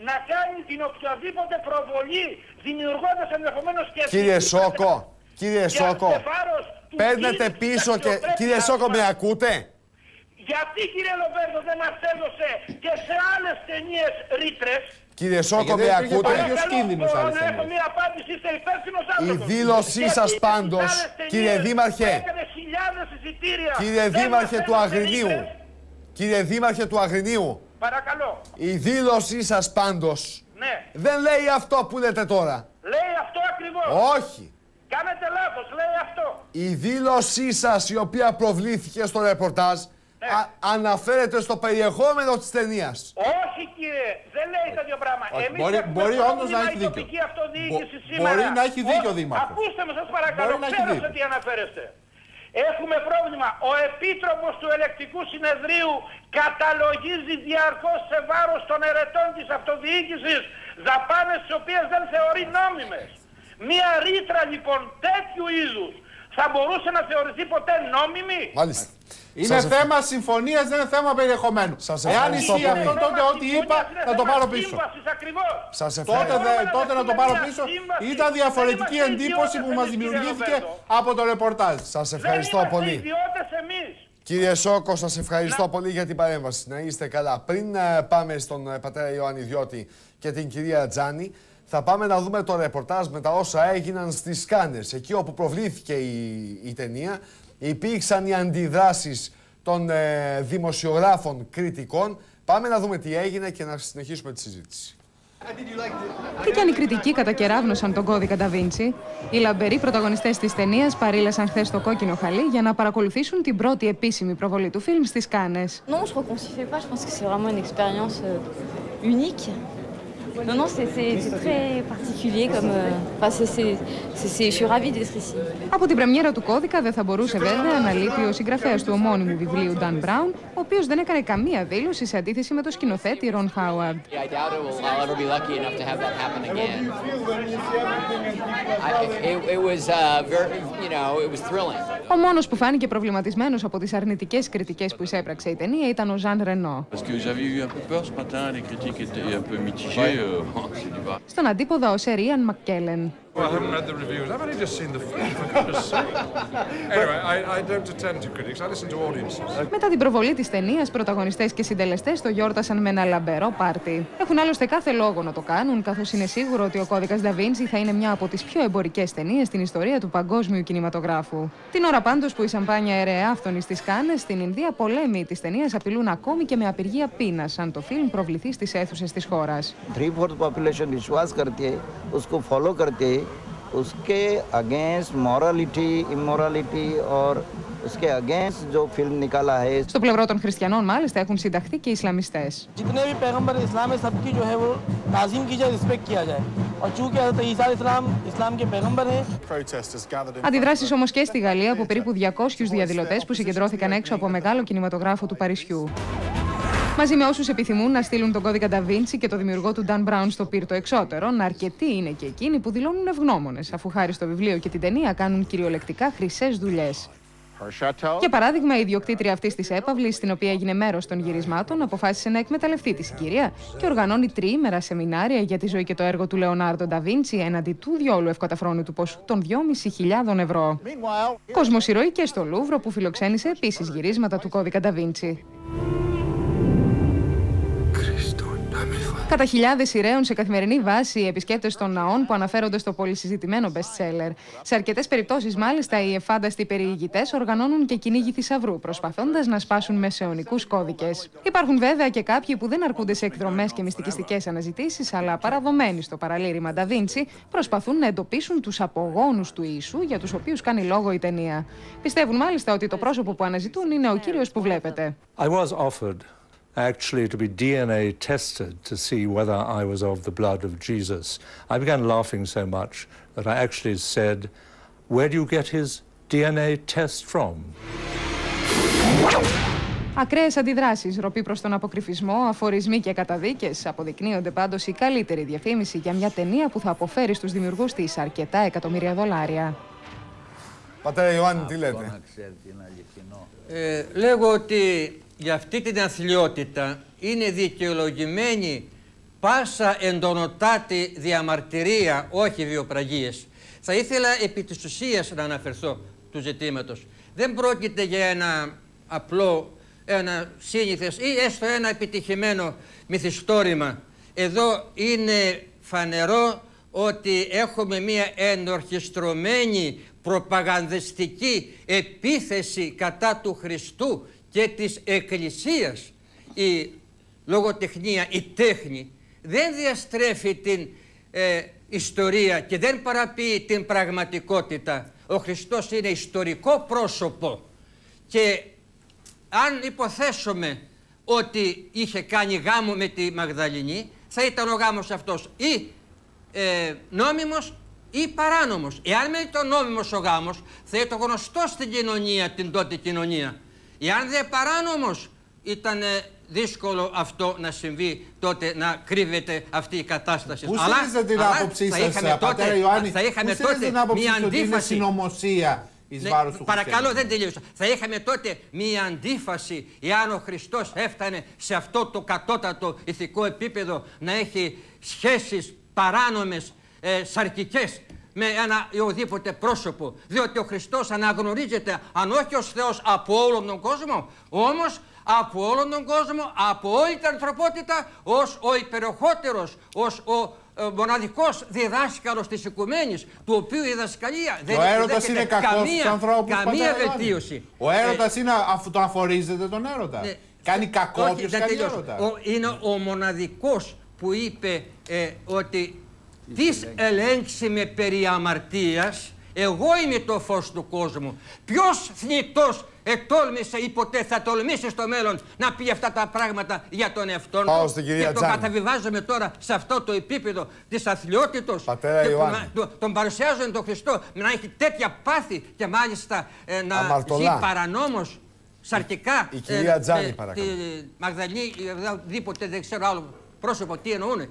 να κάνει την οποιαδήποτε προβολή, δημιουργώντας ενδεχομένως και... Κύριε Σόκο, παίρνετε πίσω και... Κύριε Σόκο, με ακούτε? Γιατί, κύριε Λοβέρδο, δεν μας έδωσε και σε άλλες ταινίες ρήτρες? Κύριε Σόκο, με ακούτε? Έχω μία απάντηση, είστε υπεύθυνος άνθρωπος. Η δήλωσή σας πάντως, κύριε Δήμαρχε, κύριε Δήμαρχε του Αγρινίου, παρακαλώ. Η δήλωσή σας πάντως δεν λέει αυτό που λέτε τώρα. Λέει αυτό ακριβώς. Όχι. Κάνετε λάθος, λέει αυτό. Η δήλωσή σας, η οποία προβλήθηκε στο ρεπορτάζ, αναφέρεται στο περιεχόμενο της ταινίας. Όχι, κύριε, δεν λέει τέτοιο πράγμα. Μπορεί όντως να έχει δίκιο. Μπορεί να έχει δίκιο ο Δήμαρχος. Ακούστε με, σας παρακαλώ, ξέρω σε τι αναφέρεστε. Έχουμε πρόβλημα. Ο Επίτροπος του Ελεκτικού Συνεδρίου καταλογίζει διαρκώς σε βάρος των ερετών της αυτοδιοίκησης δαπάνες τις οποίες δεν θεωρεί νόμιμες. Μία ρήτρα λοιπόν τέτοιου είδους θα μπορούσε να θεωρηθεί ποτέ νόμιμη? Μάλιστα. Είναι θέμα συμφωνίας, δεν είναι θέμα περιεχομένου. Εάν ισχύει αυτό, τότε ό,τι είπα να το πάρω πίσω. Τότε να το πάρω πίσω. Ήταν διαφορετική εντύπωση που μας δημιουργήθηκε από το ρεπορτάζ. Σας ευχαριστώ πολύ. Κύριε Σόκο, σας ευχαριστώ πολύ για την παρέμβαση. Να είστε καλά. Πριν πάμε στον πατέρα Ιωάννη Διώτη και την κυρία Τζάνη, θα πάμε να δούμε το ρεπορτάζ με τα όσα έγιναν στις Κάνες. Εκεί όπου προβλήθηκε η ταινία, υπήρξαν οι αντιδράσεις των δημοσιογράφων κριτικών. Πάμε να δούμε τι έγινε και να συνεχίσουμε τη συζήτηση. Τι κι αν οι κριτικοί κατακεράβνωσαν τον κώδικα Da Vinci, οι λαμπεροί πρωταγωνιστές της ταινίας παρήλασαν χθες το κόκκινο χαλί για να παρακολουθήσουν την πρώτη επίσημη προβολή του φιλμ στις Κάνες. Non, je crois qu'on s'y fait pas. Je pense que c'est vraiment une expérience unique. Non, non, c'est très particulier comme. Je suis ravie d'être ici. Από την πρεμιέρα του κώδικα δεν θα μπορούσε βέβαια να λείπει ο συγγραφέας του ομώνυμου βιβλίου Dan Brown, ο οποίος δεν έκανε καμία δήλωση σε αντίθεση με το σκηνοθέτη Ron Howard. Ο μόνος που φάνηκε προβληματισμένος από τις αρνητικές κριτικές που εισέπραξε η ταινία ήταν ο Ζαν Ρενό. Στον αντίποδα ο Σερ Ιαν Μακκέλεν. Μετά την προβολή της ταινίας, πρωταγωνιστές και συντελεστές το γιόρτασαν με ένα λαμπερό πάρτι. Έχουν άλλωστε κάθε λόγο να το κάνουν, καθώς είναι σίγουρο ότι ο κώδικας Da Vinci θα είναι μια από τις πιο εμπορικές ταινίες στην ιστορία του παγκόσμιου κινηματογράφου. Την ώρα πάντως που η σαμπάνια ερεάφθονη στις Κάνες, στην Ινδία πολέμοι της ταινίας απειλούν ακόμη και με απεργία πείνας, αν το φιλμ προβληθεί στις αίθουσες της χώρας. उसके against morality, immorality और उसके अगेंस्ट जो फिल्म निकाला है. Στο πλευρό των χριστιανών μάλιστα έχουν συνταχθεί και οι Ισλαμιστές. जितने भी पैगंबर इस्लाम है सबकी जो है वो ताज़ीम की जाए, रिस्पेक्ट किया जाए. और चूंकि हज़रत ईसा इस्लाम के पैगंबर हैं. Αντιδράσεις όμως και στη Γαλλία από περίπου 200 διαδηλωτές που συγκεντρώθηκαν έξω από μεγάλο κινηματογράφο του Παρισιού. Μαζί με όσους επιθυμούν να στείλουν τον κώδικα Da Vinci και το δημιουργό του Dan Brown στο πύρτο εξώτερον, αρκετοί είναι και εκείνοι που δηλώνουν ευγνώμονες, αφού χάρη στο βιβλίο και την ταινία κάνουν κυριολεκτικά χρυσές δουλειές. Για παράδειγμα, η ιδιοκτήτρια αυτής της έπαυλης, στην οποία έγινε μέρος των γυρισμάτων, αποφάσισε να εκμεταλλευτεί τη συγκυρία και οργανώνει τριήμερα σεμινάρια για τη ζωή και το έργο του Λεωνάρντο Da Vinci έναντι του διόλου ευκαταφρόνητου ποσού των 2.500 ευρώ. Κοσμοσυρωή και στο Λούβρο, που φιλοξένησε επίσης γυρίσματα του κώδικα Da Vinci. Κατά χιλιάδες σειραίων σε καθημερινή βάση οι επισκέπτες των ναών που αναφέρονται στο πολυσυζητημένο best-seller. Σε αρκετές περιπτώσεις, μάλιστα, οι εφάνταστοι περιηγητές οργανώνουν και κυνήγι θησαυρού, προσπαθώντας να σπάσουν μεσαιωνικούς κώδικες. Υπάρχουν βέβαια και κάποιοι που δεν αρκούνται σε εκδρομές και μυστικιστικές αναζητήσεις, αλλά παραδομένοι στο παραλήρημα Da Vinci, προσπαθούν να εντοπίσουν τους απογόνους του Ιησού για τους οποίους κάνει λόγο η ταινία. Πιστεύουν μάλιστα ότι το πρόσωπο που αναζητούν είναι ο Κύριος που βλέπετε. Actually to be DNA tested to see whether I was of the blood of Jesus. I began laughing so much that I actually said, "Where do you get his DNA test from?" Ακραίες αντιδράσεις, ροπή προς τον αποκρυφισμό, αφορισμοί και καταδίκες αποδεικνύονται πάντως η καλύτερη διαφήμιση για μια ταινία που θα αποφέρει στους δημιουργούς της αρκετά εκατομμύρια δολάρια. Πατέρα Ιωάννη, τι λέτε? Λέγω ότι για αυτή την αθλιότητα είναι δικαιολογημένη πάσα εντονοτάτη διαμαρτυρία, όχι βιοπραγίες. Θα ήθελα επί της ουσίας να αναφερθώ του ζητήματος. Δεν πρόκειται για ένα απλό, ένα σύνηθες ή έστω ένα επιτυχημένο μυθιστόρημα. Εδώ είναι φανερό ότι έχουμε μία ενορχιστρωμένη προπαγανδιστική επίθεση κατά του Χριστού και της Εκκλησίας. Η λογοτεχνία, η τέχνη δεν διαστρέφει την ιστορία και δεν παραποιεί την πραγματικότητα. Ο Χριστός είναι ιστορικό πρόσωπο και αν υποθέσουμε ότι είχε κάνει γάμο με τη Μαγδαληνή, θα ήταν ο γάμος αυτός ή νόμιμος ή παράνομος. Εάν με ήταν νόμιμος ο γάμος, θα ήταν γνωστό στην κοινωνία, την τότε κοινωνία. Εάν δεν παράνομος, ήταν δύσκολο αυτό να συμβεί, τότε να κρύβεται αυτή η κατάσταση. Πού στηρίζετε την άποψή σας, πατέρα Ιωάννη? Θα είχαμε τότε μια αντίφαση. Συνωμοσία εις βάρος του παρακαλώ, δεν τελείωσα. Θα είχαμε τότε μια αντίφαση, εάν ο Χριστός έφτανε σε αυτό το κατώτατο ηθικό επίπεδο να έχει σχέσεις παράνομες, σαρκικές με ένα ή οδήποτε πρόσωπο, διότι ο Χριστός αναγνωρίζεται αν όχι ως Θεός από όλον τον κόσμο, όμως από όλον τον κόσμο, από όλη την ανθρωπότητα, ως ο υπεροχότερος, ως ο μοναδικός διδάσκαλος της οικουμένης, του οποίου η διδασκαλία δεν είναι κακός στους ανθρώπους, καμία βελτίωση. Ο έρωτας είναι αφού τον αφορίζετε τον έρωτα. Ναι. Κάνει κακό όποιος κάνει έρωτα. Είναι ο μοναδικός που είπε ότι «Τις ελέγξιμε περί αμαρτίας, εγώ είμαι το φως του κόσμου». Ποιος θνητός ετόλμησε ή ποτέ θα τολμήσει στο μέλλον να πει αυτά τα πράγματα για τον εαυτόν του? Και το καταβιβάζουμε τώρα σε αυτό το επίπεδο της αθλιότητος. Τον παρουσιάζουν τον Χριστό να έχει τέτοια πάθη και μάλιστα να ζει παρανόμως, σαρκικά. Η κυρία Τζάνη, παρακαλώ. Τη Μαγδαληνή, οδήποτε δεν ξέρω άλλο πρόσωπο τι εννοούν.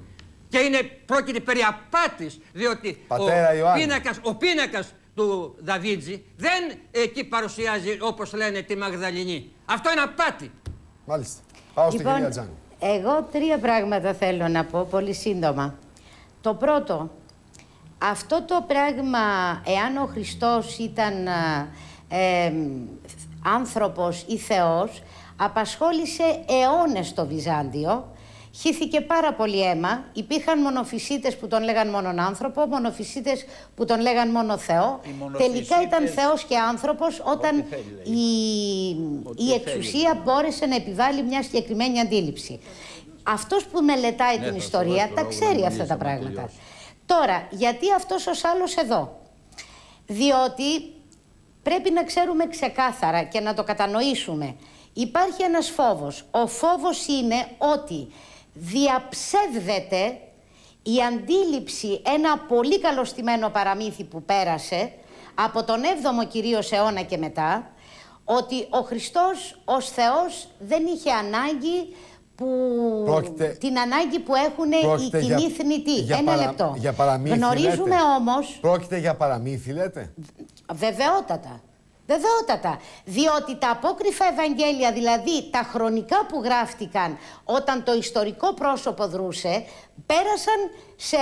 Και πρόκειται περί απάτης, διότι ο πίνακας του Δαβίντζη δεν εκεί παρουσιάζει, όπως λένε, τη Μαγδαληνή. Αυτό είναι απάτη. Μάλιστα. Πάω στην κυρία Τζάνη. Εγώ τρία πράγματα θέλω να πω, πολύ σύντομα. Το πρώτο, αυτό το πράγμα, εάν ο Χριστός ήταν άνθρωπος ή Θεός, απασχόλησε αιώνες στο Βυζάντιο. Χύθηκε πάρα πολύ αίμα. Υπήρχαν μονοφυσίτες που τον λέγαν μόνον άνθρωπο, μονοφυσίτες που τον λέγαν μόνο Θεό. Τελικά ήταν Θεός και άνθρωπος όταν η εξουσία μπόρεσε να επιβάλλει μια συγκεκριμένη αντίληψη. Αυτός που μελετάει την ιστορία τα ξέρει αυτά τα πράγματα. Τώρα, γιατί αυτός ως άλλος εδώ? Διότι πρέπει να ξέρουμε ξεκάθαρα και να το κατανοήσουμε. Υπάρχει ένας φόβος. Ο φόβος είναι ότι διαψεύδεται η αντίληψη, ένα πολύ καλοστημένο παραμύθι που πέρασε από τον 7ο κυρίως αιώνα και μετά, ότι ο Χριστός ως Θεός δεν είχε ανάγκη την ανάγκη που έχουν οι κοινοί θνητοί. Ένα λεπτό. Για παραμύθι, γνωρίζουμε όμως... Πρόκειται για παραμύθι, λέτε? Βεβαιότατα. Βεβαιότατα, διότι τα απόκριφα Ευαγγέλια, δηλαδή τα χρονικά που γράφτηκαν όταν το ιστορικό πρόσωπο δρούσε, πέρασαν σε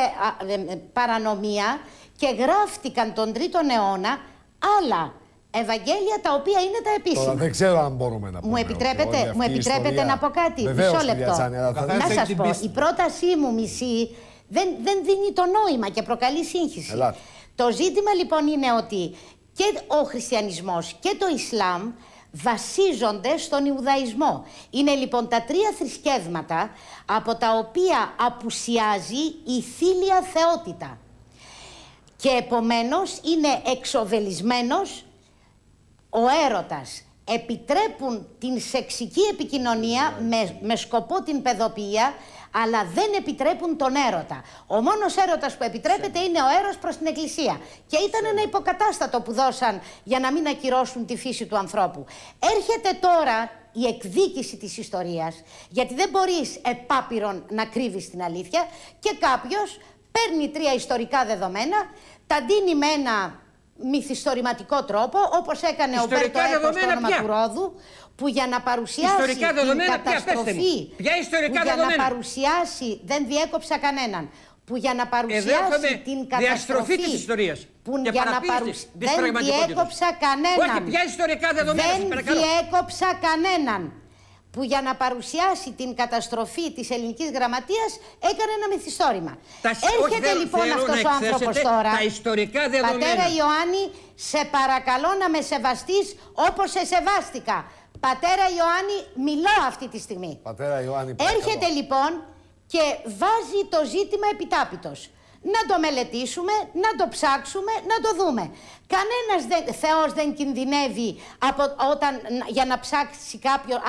παρανομία και γράφτηκαν τον 3ο αιώνα άλλα Ευαγγέλια τα οποία είναι τα επίσημα. Τώρα δεν ξέρω αν μπορούμε να πούμε. Μου επιτρέπετε να πω κάτι? Βεβαίως, μισό λεπτό. Να σας πω, η πρότασή μου μισή δεν δίνει το νόημα και προκαλεί σύγχυση. Ελάτε. Το ζήτημα λοιπόν είναι ότι και ο χριστιανισμός και το Ισλάμ βασίζονται στον Ιουδαϊσμό. Είναι λοιπόν τα τρία θρησκεύματα από τα οποία απουσιάζει η θήλια θεότητα. Και επομένως είναι εξοβελισμένος ο έρωτας. Επιτρέπουν την σεξική επικοινωνία με σκοπό την παιδοποιία, αλλά δεν επιτρέπουν τον έρωτα. Ο μόνος έρωτας που επιτρέπεται είναι ο έρος προς την Εκκλησία. Και ήταν ένα υποκατάστατο που δώσαν για να μην ακυρώσουν τη φύση του ανθρώπου. Έρχεται τώρα η εκδίκηση της ιστορίας, γιατί δεν μπορείς επάπειρον να κρύβεις την αλήθεια, και κάποιος παίρνει τρία ιστορικά δεδομένα, τα ντύνει με ένα μυθιστορηματικό τρόπο, όπως έκανε ο Μπέρτο Έκο στο όνομα του Ρόδου, που για να παρουσιάσει την καταστροφή, που για να παρουσιάσει, δεν διέκοψα κανέναν, που για να παρουσιάσει την καταστροφή της ιστορίας. Που για να δεν διέκοψα κανέναν. Όχι, ποια ιστορικά δεδομένα, δεν διέκοψα κανέναν. Που για να παρουσιάσει την καταστροφή της ελληνικής γραμματείας έκανε ένα μυθιστόρημα. Έρχεται λοιπόν αυτός ο άνθρωπος τώρα. Τα ιστορικά δεδομένα. Πατέρα Ιωάννη, σε παρακαλώ να με σεβαστείς όπως σε σεβάστηκα. Πατέρα Ιωάννη, μιλώ αυτή τη στιγμή. Πατέρα Ιωάννη, παρακαλώ. Έρχεται λοιπόν και βάζει το ζήτημα επιτάπητος. Να το μελετήσουμε, να το ψάξουμε, να το δούμε. Κανένας Θεός δεν κινδυνεύει για να ψάξει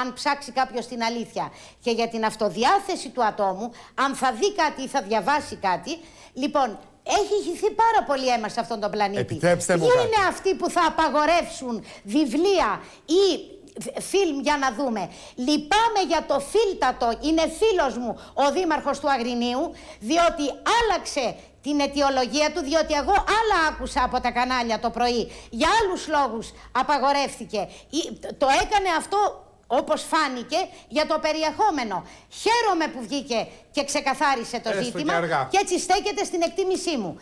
αν ψάξει κάποιος την αλήθεια και για την αυτοδιάθεση του ατόμου, αν θα δει κάτι ή θα διαβάσει κάτι. Λοιπόν, έχει χυθεί πάρα πολύ αίμα σε αυτόν τον πλανήτη. Επιτρέψτε μου Ποιοι κάτι. είναι αυτοί που θα απαγορεύσουν βιβλία ή φιλμ για να δούμε? Λυπάμαι για το φίλτατο, είναι φίλος μου ο δήμαρχος του Αγρινίου, διότι άλλαξε την αιτιολογία του, διότι εγώ άλλα άκουσα από τα κανάλια το πρωί, για άλλους λόγους απαγορεύτηκε. Το έκανε αυτό, όπως φάνηκε, για το περιεχόμενο. Χαίρομαι που βγήκε και ξεκαθάρισε το ζήτημα και έτσι στέκεται στην εκτίμησή μου.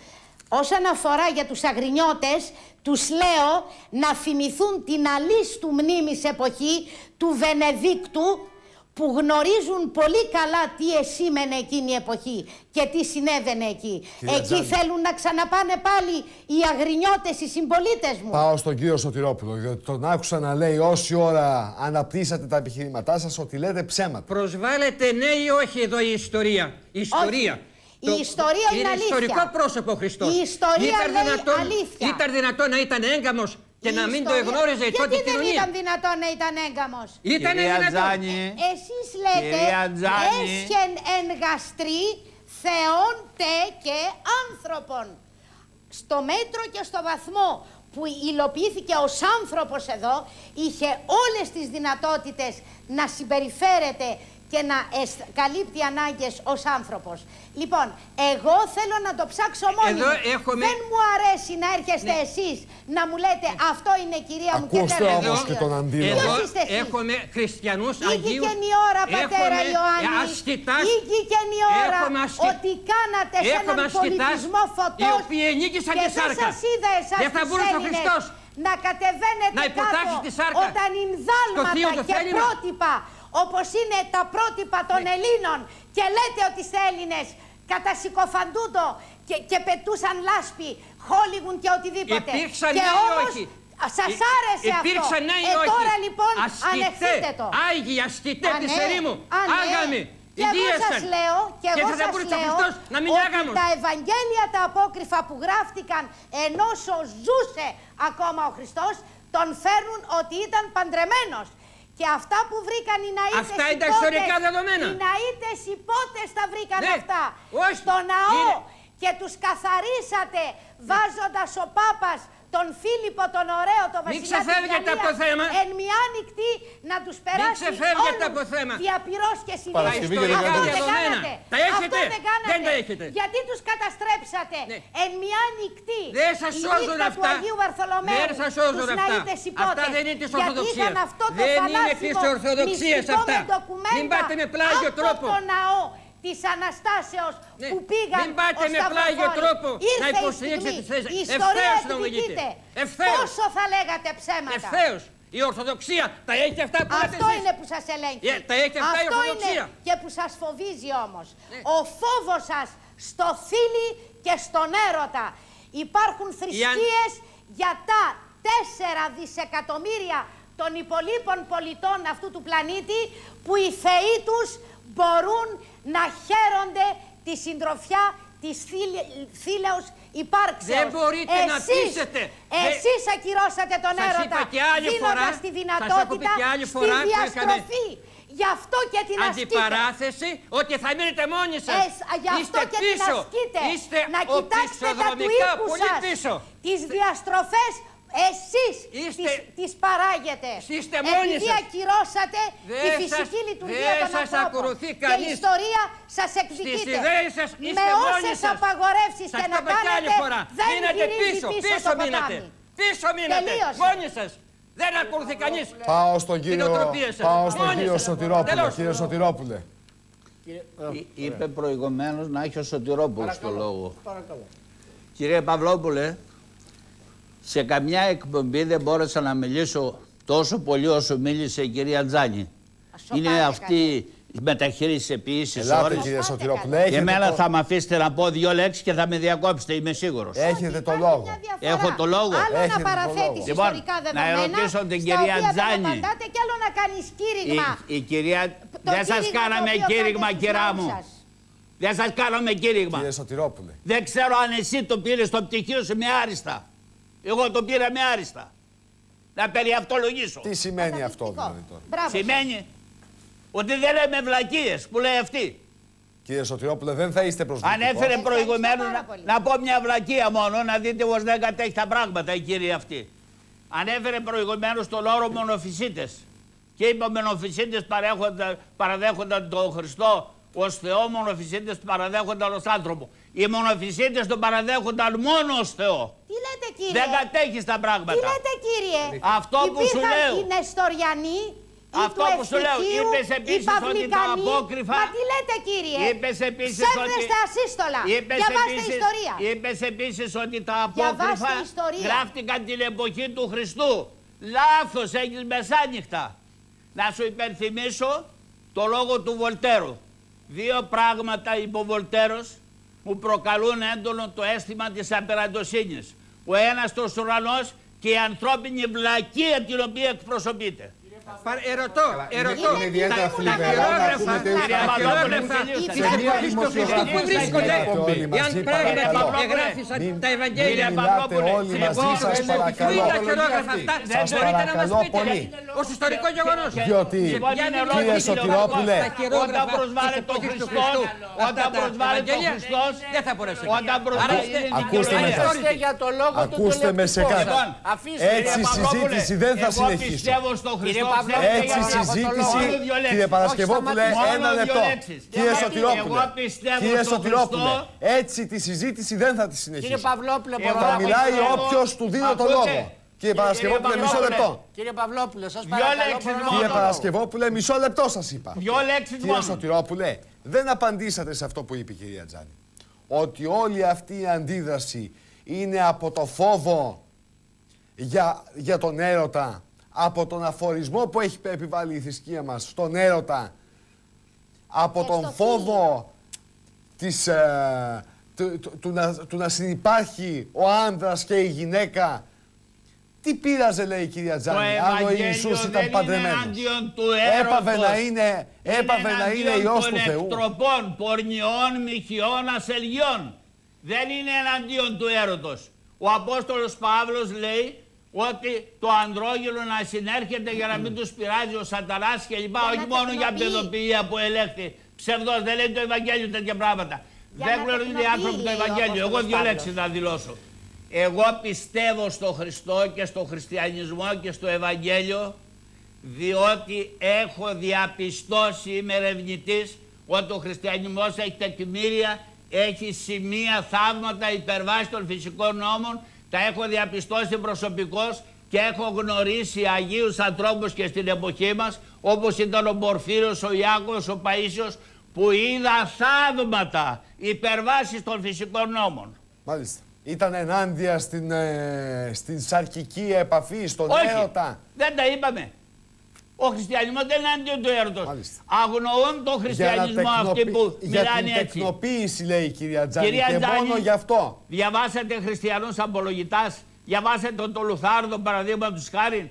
Όσον αφορά για τους Αγρινιώτες, τους λέω να θυμηθούν την αλίστου μνήμης εποχή του Βενεδίκτου, που γνωρίζουν πολύ καλά τι εσήμενε εκείνη η εποχή και τι συνέβαινε εκεί. Εκεί θέλουν να ξαναπάνε πάλι οι Αγρινιώτες, οι συμπολίτες μου. Πάω στον κύριο Σωτηρόπουλο, διότι τον άκουσα να λέει όση ώρα αναπτύσσατε τα επιχειρήματά σας ότι λέτε ψέματα. Προσβάλλεται ναι ή όχι εδώ η ιστορία? Η ιστορία. Η ιστορία είναι αλήθεια. Είναι ιστορικό πρόσωπο ο Χριστός. Η ιστορία λέει αλήθεια. Ήταν δυνατόν να ήταν έγκαμος και να μην το εγνώριζε η τότε κοινωνία? Γιατί δεν ήταν δυνατόν να ήταν έγκαμος? Ήταν δυνατόν. Εσείς λέτε έσχεν εν γαστρή θεών τε και άνθρωπον. Στο μέτρο και στο βαθμό που υλοποιήθηκε ως άνθρωπος εδώ, είχε όλες τις δυνατότητες να συμπεριφέρεται και να καλύπτει ανάγκες ως άνθρωπος. Λοιπόν, εγώ θέλω να το ψάξω μόνη μου. Δεν μου αρέσει να έρχεστε εσείς να μου λέτε αυτό είναι κυρία μου και τέλος. Ακούστε όμως και τον αντίλογο. Ποιος είστε εσείς? Έχουμε χριστιανούς αγίους. Ήγηκε η ώρα, πατέρα Ιωάννη. Ήγηκε η ώρα ότι κάνατε σε έναν πολιτισμό φωτός οι οποίοι ενίκησαν τη σάρκα. Και δεν σας είδα εσάς τους Έλληνες να κατεβαίνετε κάτω όταν ινδάλματα και πρότυπα, όπως είναι τα πρότυπα των Ελλήνων, και λέτε ότι είστε Έλληνες, κατασυκοφαντούντο και πετούσαν λάσπη, Χόλιγουν και οτιδήποτε. Υπήρξαν και ναι όμως, όχι. σας άρεσε υπήρξαν αυτό. Ναι ή όχι. Τώρα λοιπόν ανεχθείτε το. Άγιοι ασκητέ της ερήμου. Άγαμοι. Και εγώ σας λέω, και εγώ σας λέω ότι τα Ευαγγέλια τα απόκριφα που γράφτηκαν ενώ ζούσε ακόμα ο Χριστός, τον φέρνουν ότι ήταν παντρεμένος. Και αυτά που βρήκαν οι ναΐτες αυτά είναι τα ιστορικά δεδομένα. Οι ναΐτες υπότες τα βρήκαν αυτά. Όχι. Στο ναό. Και τους καθαρίσατε βάζοντας ο Πάπας τον Φίλιππο τον ωραίο, τον βασιλιά της Γαλλίας, εν μια άνοιχτη να τους περάσει όλους διαπυρός και συνήθως. Αυτό δεν κάνατε. Αυτό δεν κάνατε. Γιατί τους καταστρέψατε εν μια άνοιχτη νύχτα του Αγίου Βαρθολομαίου τους ναΐτες υπότες. Αυτά δεν είναι της Ορθοδοξίας. Γιατί είχαν αυτό το θανάσιμο μυστικό ντοκουμέντα, αυτό το ναό της Αναστάσεως που πήγαν μην πάτε ως με πλάγιο τρόπο να υποστηρίξετε τη θέση. Η ιστορία να εκδικείται. Πόσο θα λέγατε ψέματα. Ευθέως. Η Ορθοδοξία τα έχει αυτά που λέτε εσείς. Αυτό είναι που σας ελέγχει. Τα έχει αυτά η Ορθοδοξία. Είναι και που σας φοβίζει όμως. Ο φόβος σας στο θήλι και στον έρωτα. Υπάρχουν θρησκείες για τα 4 δισεκατομμύρια των υπολείπων πολιτών αυτού του πλανήτη που οι θεοί τους μπορούν να χαίρονται τη συντροφιά της θήλεως υπάρξεως. Δεν μπορείτε να πείσετε. Εσείς ακυρώσατε τον έρωτα δίνοντας τη δυνατότητα στη διαστροφή. Γι' αυτό και την ασκείτε. Αντιπαράθεση ότι θα μείνετε μόνοι σας. Γι' αυτό και την ασκείτε. Να κοιτάξετε τα του οίκου σας. Τις διαστροφές εσείς τις παράγετε. Είστε μόνοι επειδή σας. ακυρώσατε τη φυσική λειτουργία των ανθρώπων. Και η ιστορία σας εκδικείται. Με όσες απαγορεύσεις και να κάνετε δεν γυρίζει πίσω το ποτάμι. Πίσω μείνετε. Μόνοι σας. Δεν ακολουθεί κανείς. Πάω στον κύριο Σωτηρόπουλο. Κύριε Σωτηρόπουλε. Είπε προηγουμένως να έχει ο Σωτηρόπουλος το λόγο. Κύριε Παυλόπουλε, σε καμιά εκπομπή δεν μπόρεσα να μιλήσω τόσο πολύ όσο μίλησε η κυρία Τζάνη. Είναι αυτή η μεταχείριση επίσης όρης. Κύριε Σωτηρόπουλε, εμένα θα με αφήσετε να πω 2 λέξεις και θα με διακόψετε, είμαι σίγουρος. Έχετε το λόγο. Έχω το λόγο. Άλλο να παραθέτεις ιστορικά δεδομένα, να ρωτήσω την κυρία Τζάνη. Και άλλο να κάνεις κήρυγμα. Η κυρία... Δεν σας κάναμε κήρυγμα, κυρά μου. Δεν σας κάναμε κήρυγμα. Κύριε Σωτηρόπουλε. Δεν ξέρω αν εσύ το πήρες στο πτυχίο σου με άριστα. Εγώ το πήρα με άριστα. Να περιαυτολογήσω. Τι σημαίνει αυτό δηλαδή τώρα? Σημαίνει ότι δεν λέμε βλακίες που λέει αυτή. Κύριε Σωτηρόπουλε, δεν θα είστε προσβλητικός. Ανέφερε προηγουμένως να πω μια βλακία μόνο, να δείτε πως δεν κατέχει τα πράγματα η κυρία αυτή. Ανέφερε προηγουμένως τον όρο μονοφυσίτες. Και είπε μονοφυσίτες παραδέχονταν τον Χριστό ως Θεό, μονοφυσίτες παραδέχονταν ως άνθρωπο. Οι μονοφυσίτες τον παραδέχονταν μόνο ως Θεό. Τι λέτε κύριε? Δεν κατέχεις τα πράγματα. Τι λέτε κύριε? Αυτό που σου λέω. Οι Νεστοριανοί, αυτό που σου λέω. Είπες επίσης ότι τα απόκριφα. Μα τι λέτε κύριε? Είπες επίσης ψεύδεστε ασύστολα. Διαβάστε ιστορία. Είπες επίσης ότι τα απόκριφα γράφτηκαν την εποχή του Χριστού. Λάθος, έχεις μεσάνυχτα. Να σου υπενθυμίσω το λόγο του Βολτέρου. 2 πράγματα είπε ο Βολτέρος που προκαλούν έντονο το αίσθημα της απεραντοσύνης. Ο ένας το ουρανός και η ανθρώπινη βλακεία την οποία εκπροσωπείται. Ερωτώ. Είναι ιδιαίτερα θλιβερό να ακούμε πού βρίσκονται, εάν πράγματι εγγράφησαν τα Ευαγγέλια. Σας παρακαλώ. Σας παρακαλώ πολύ. Ως ιστορικό γεγονός. Διότι, κύριε Σωτηρόπουλε, όταν προσβάλλεται το Χριστός, δεν θα μπορέσει. Ακούστε με σε κάτι. Έτσι η συζήτηση δεν θα συνεχίσει. Έτσι η συζήτηση, κύριε Παρασκευόπουλε, 1 λεπτό. Κύριε Σωτηρόπουλε, έτσι τη συζήτηση δεν θα τη συνεχίσει. Θα μιλάει όποιος του δίνει το λόγο. Κύριε Παρασκευόπουλε, μισό λεπτό. Κύριε Παυλόπουλε, σας παρακαλώ. Κύριε Παρασκευόπουλε, μισό λεπτό σας είπα. 2 λέξεις μόνο. Κύριε Σωτηρόπουλε, δεν απαντήσατε σε αυτό που είπε η κυρία Τζάνη. Ότι όλη αυτή η αντίδραση είναι από το φόβο για τον έρωτα, από τον αφορισμό που έχει επιβάλει η θρησκεία μας στον έρωτα, από τον φόβο του να συνυπάρχει ο άνδρας και η γυναίκα. Τι πείραζε, λέει η κυρία Τζάνη, αν ο Ιησούς ήταν παντρεμένος? Έπαβε να είναι Υιός του Θεού. Εκτροπών, πορνιών, μοιχιών, ασελγιών. Δεν είναι εναντίον του έρωτος. Ο Απόστολος Παύλος λέει ότι το ανδρόγυνο να συνέρχεται για να μην τους πειράζει ο σατανάς και λοιπά, όχι μόνο για παιδοποιία που ελέγχθη. Ψευδός, δεν λέει το Ευαγγέλιο τέτοια πράγματα. Δεν γνωρίζουν οι άνθρωποι το Ευαγγέλιο. Εγώ 2 λέξεις να δηλώσω. Εγώ πιστεύω στο Χριστό και στο χριστιανισμό και στο Ευαγγέλιο, διότι έχω διαπιστώσει, είμαι ερευνητής, ότι ο χριστιανισμός έχει τεκμήρια, έχει σημεία, θαύματα, υπερβάσει των φυσικών νόμων. Τα έχω διαπιστώσει προσωπικώς και έχω γνωρίσει Αγίους ανθρώπους και στην εποχή μας, όπως ήταν ο Πορφύρος, ο Ιάκωβος, ο Παΐσιος, που είδα θαύματα υπερβάσεις των φυσικών νόμων. Μάλιστα. Ήταν ενάντια στην σαρκική επαφή, στον έρωτα. Δεν τα είπαμε. Ο χριστιανισμός δεν είναι αντίον του έρωτος. Αγνοούν τον χριστιανισμό αυτοί που μιλάνε έτσι. Για την τεκνοποίηση, λέει η κυρία Τζάνη, και μόνο γι' αυτό. Διαβάσατε χριστιανούς απολογητάς, διαβάσατε τον Λουθάρδο, παραδείγματος χάριν.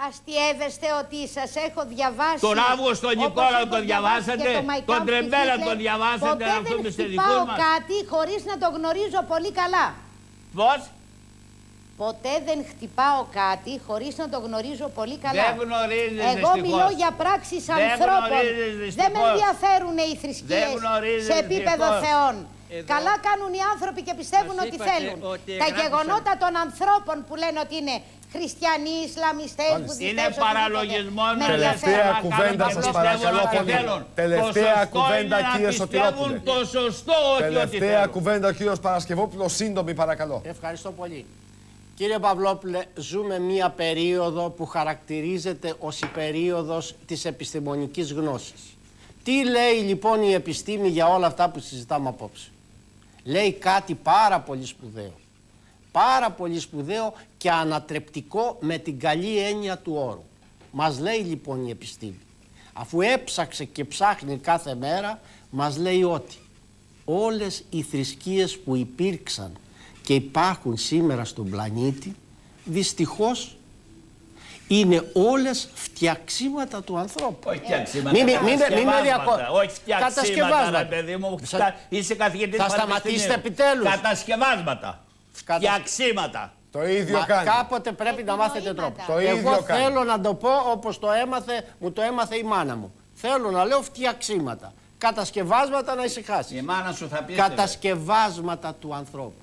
Αστιεύεστε ότι σας έχω διαβάσει. Τον Αύγουστο Νικόλαο τον διαβάσατε, τον Τρεμπέλα τον διαβάσατε, αυτό το σε δικού μας. Ποτέ δεν χτυπάω κάτι χωρίς να το γνωρίζω πολύ καλά. Πώς? Ποτέ δεν χτυπάω κάτι χωρίς να το γνωρίζω πολύ καλά. Δεν γνωρίζεις, εγώ μιλώ για πράξεις ανθρώπων. Δεν με ενδιαφέρουν οι θρησκείες σε επίπεδο θεών. Καλά κάνουν οι άνθρωποι και πιστεύουν ότι θέλουν. Τα γεγονότα των ανθρώπων που λένε ότι είναι χριστιανοί, Ισλαμιστές, βουδιστές, είναι παραλογισμό. Τελευταία κουβέντα, σας παρακαλώ πολύ. Τελευταία κουβέντα, κύριε Σωτηρόπουλε. Το σωστό, όχι ότι τελευταία κουβέντα, ο κύριος Παρασκευόπουλος, σύντομη παρακαλώ. Ευχαριστώ πολύ. Κύριε Παυλόπουλε, ζούμε μία περίοδο που χαρακτηρίζεται ως η περίοδος της επιστημονικής γνώσης. Τι λέει λοιπόν η επιστήμη για όλα αυτά που συζητάμε απόψε? Λέει κάτι πάρα πολύ σπουδαίο. Πάρα πολύ σπουδαίο και ανατρεπτικό με την καλή έννοια του όρου. Μας λέει λοιπόν η επιστήμη, αφού έψαξε και ψάχνει κάθε μέρα, μας λέει ότι όλες οι θρησκείες που υπήρξαν και υπάρχουν σήμερα στον πλανήτη, δυστυχώς είναι όλες φτιαξίματα του ανθρώπου. Όχι φτιαξίματα, κατασκευάσματα. Όχι φτιαξίματα, ρε παιδί μου. Είσαι καθηγητής θα σταματήσετε επιτέλους. Κατασκευάσματα. Φτιαξίματα. Το ίδιο κάνει. Κάποτε πρέπει να μάθετε τρόπο. Το ίδιο Εγώ κάνει. θέλω να το πω όπως μου το έμαθε η μάνα μου. Θέλω να λέω φτιαξίματα. Κατασκευάσματα να ησυχάσει. Η μάνα σου θα πει. Κατασκευάσματα του ανθρώπου.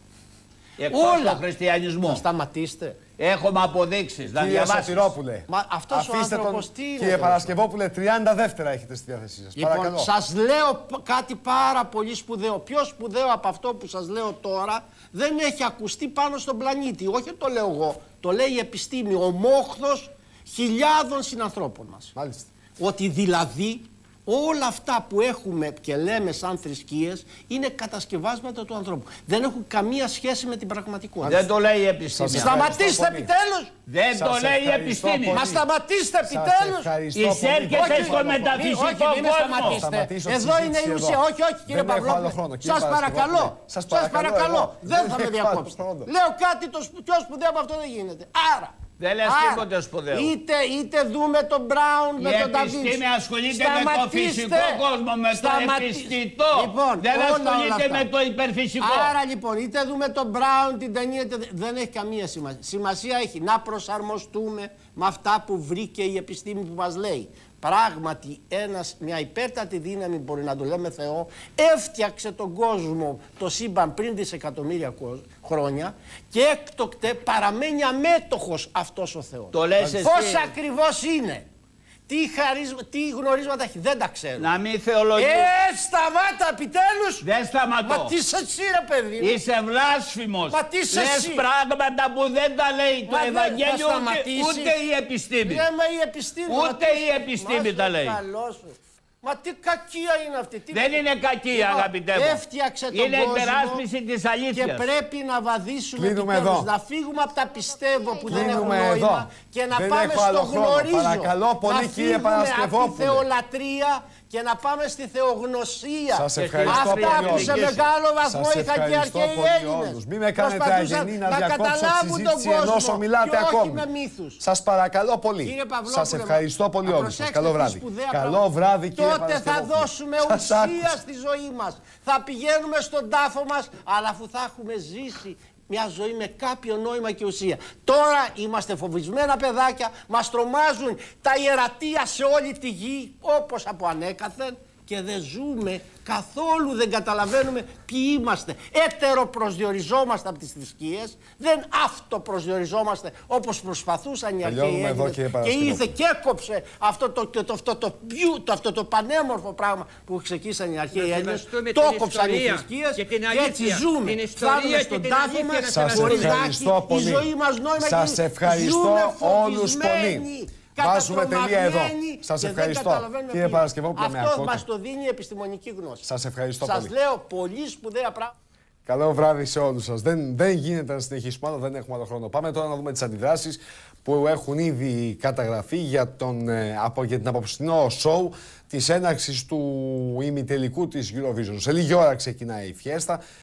Εκτός του χριστιανισμού. Θα σταματήστε. Έχουμε αποδείξεις. Κύριε Σωτηρόπουλε, αυτός ο άνθρωπος τι είναι? Κύριε Παρασκευόπουλε, 30 δεύτερα έχετε στη διάθεσή σας. Λοιπόν, σας λέω κάτι πάρα πολύ σπουδαίο. Πιο σπουδαίο από αυτό που σας λέω τώρα δεν έχει ακουστεί πάνω στον πλανήτη. Όχι το λέω εγώ, το λέει η επιστήμη, ο μόχθος χιλιάδων συνανθρώπων μας. Μάλιστα. Ότι δηλαδή όλα αυτά που έχουμε και λέμε σαν θρησκείες είναι κατασκευάσματα του ανθρώπου. Δεν έχουν καμία σχέση με την πραγματικότητα. Δεν το λέει η επιστήμη. Σταματήστε επιτέλους! Δεν το λέει η επιστήμη. Μα σταματήστε επιτέλους! Εισέρχεσαι στο μεταφυσικό κόσμο. Εδώ είναι η ουσία. Όχι, όχι κύριε Παυλόπουλε. Σας παρακαλώ. Σας παρακαλώ. Δεν θα με διακόψετε. Λέω κάτι το πιο σπουδαίο από αυτό δεν γίνεται. Άρα. Δεν λες τίποτε σπουδαίο. Είτε δούμε τον Μπράουν με τον Νταβίντσι. Η επιστήμη ασχολείται με το φυσικό κόσμο, με το επιστητό. Λοιπόν, δεν ασχολείται με το υπερφυσικό. Άρα λοιπόν, είτε δούμε τον Μπράουν, την ταινία, δεν έχει καμία σημασία. Σημασία έχει να προσαρμοστούμε με αυτά που βρήκε η επιστήμη που μας λέει. Πράγματι, μια υπέρτατη δύναμη, μπορεί να το λέμε Θεό, έφτιαξε τον κόσμο, το σύμπαν πριν δισεκατομμύρια χρόνια και έκτοτε παραμένει αμέτωχος αυτός ο Θεός. Το λες εσύ. Πώς ακριβώς είναι, τι γνωρίσματα έχει, δεν τα ξέρω. Να μην θεολογείς. Σταμάτα επιτέλους. Δεν σταματώ. Μα τι είσαι εσύ ρε παιδί μου. Είσαι βλάσφημος. Μα τι είσαι λες εσύ. πράγματα που δεν τα λέει το Ευαγγέλιο ούτε η επιστήμη. Ούτε η επιστήμη τα λέει. Μα τι κακία είναι αυτή. Δεν είναι κακία, αγαπητέ μου. Έφτιαξε τον είναι κόσμο. Είναι υπεράσπιση της αλήθειας. Και πρέπει να βαδίσουμε επιτέλους. Να φύγουμε από τα πιστεύω που δεν έχουν νόημα και να πάμε στο γνωρίζω. Παρακαλώ πολύ, κύριε Παρασκευόπουλε. Από τη θεολατρία και να πάμε στη θεογνωσία. Σας ευχαριστώ πολύ. Αυτά που σε μεγάλο βαθμό σας είχαν και αρχαίοι Έλληνες. Μην με κάνετε αγενή να διακόψω τη συζήτηση ενώ όσο μιλάτε ακόμη. Σας παρακαλώ πολύ. Σας ευχαριστώ πολύ όλους σας. Καλό βράδυ. Καλό βράδυ, κύριε Παρασκευόπουλε. Τότε θα δώσουμε ουσία στη ζωή μας. Θα πηγαίνουμε στον τάφο μας, αλλά αφού θα έχουμε ζήσει μια ζωή με κάποιο νόημα και ουσία. Τώρα είμαστε φοβισμένα παιδάκια, μας τρομάζουν τα ιερατεία σε όλη τη γη, όπως από ανέκαθεν, και δεν ζούμε καθόλου, δεν καταλαβαίνουμε ποιοι είμαστε. Έτεροπροσδιοριζόμαστε από τις θρησκείες, δεν αυτοπροσδιοριζόμαστε όπως προσπαθούσαν οι αρχαίοι Έλληνες και ήρθε και έκοψε αυτό το πανέμορφο πράγμα που ξεκίνησαν οι αρχαίοι Έλληνες, το έκοψαν οι θρησκείες και έτσι ζούμε. Φτάνουμε στον τάφο μας, σας ευχαριστώ πολύ. η ζωή μας νόημα σας ευχαριστώ όλους πολύ. Βάζουμε τελεία εδώ. Σας ευχαριστώ. Κύριε Παρασκευόπουλε, με ακούτε? Αυτό μας το δίνει η επιστημονική γνώση. Σας ευχαριστώ πολύ. Σας λέω πολύ σπουδαία πράγματα. Καλό βράδυ σε όλους σας. Δεν γίνεται να συνεχίσουμε άλλο, δεν έχουμε άλλο χρόνο. Πάμε τώρα να δούμε τις αντιδράσεις που έχουν ήδη καταγραφεί για την απόψινό σοου της έναρξης του ημιτελικού της Eurovision. Σε λίγη ώρα ξεκινάει η φιέστα.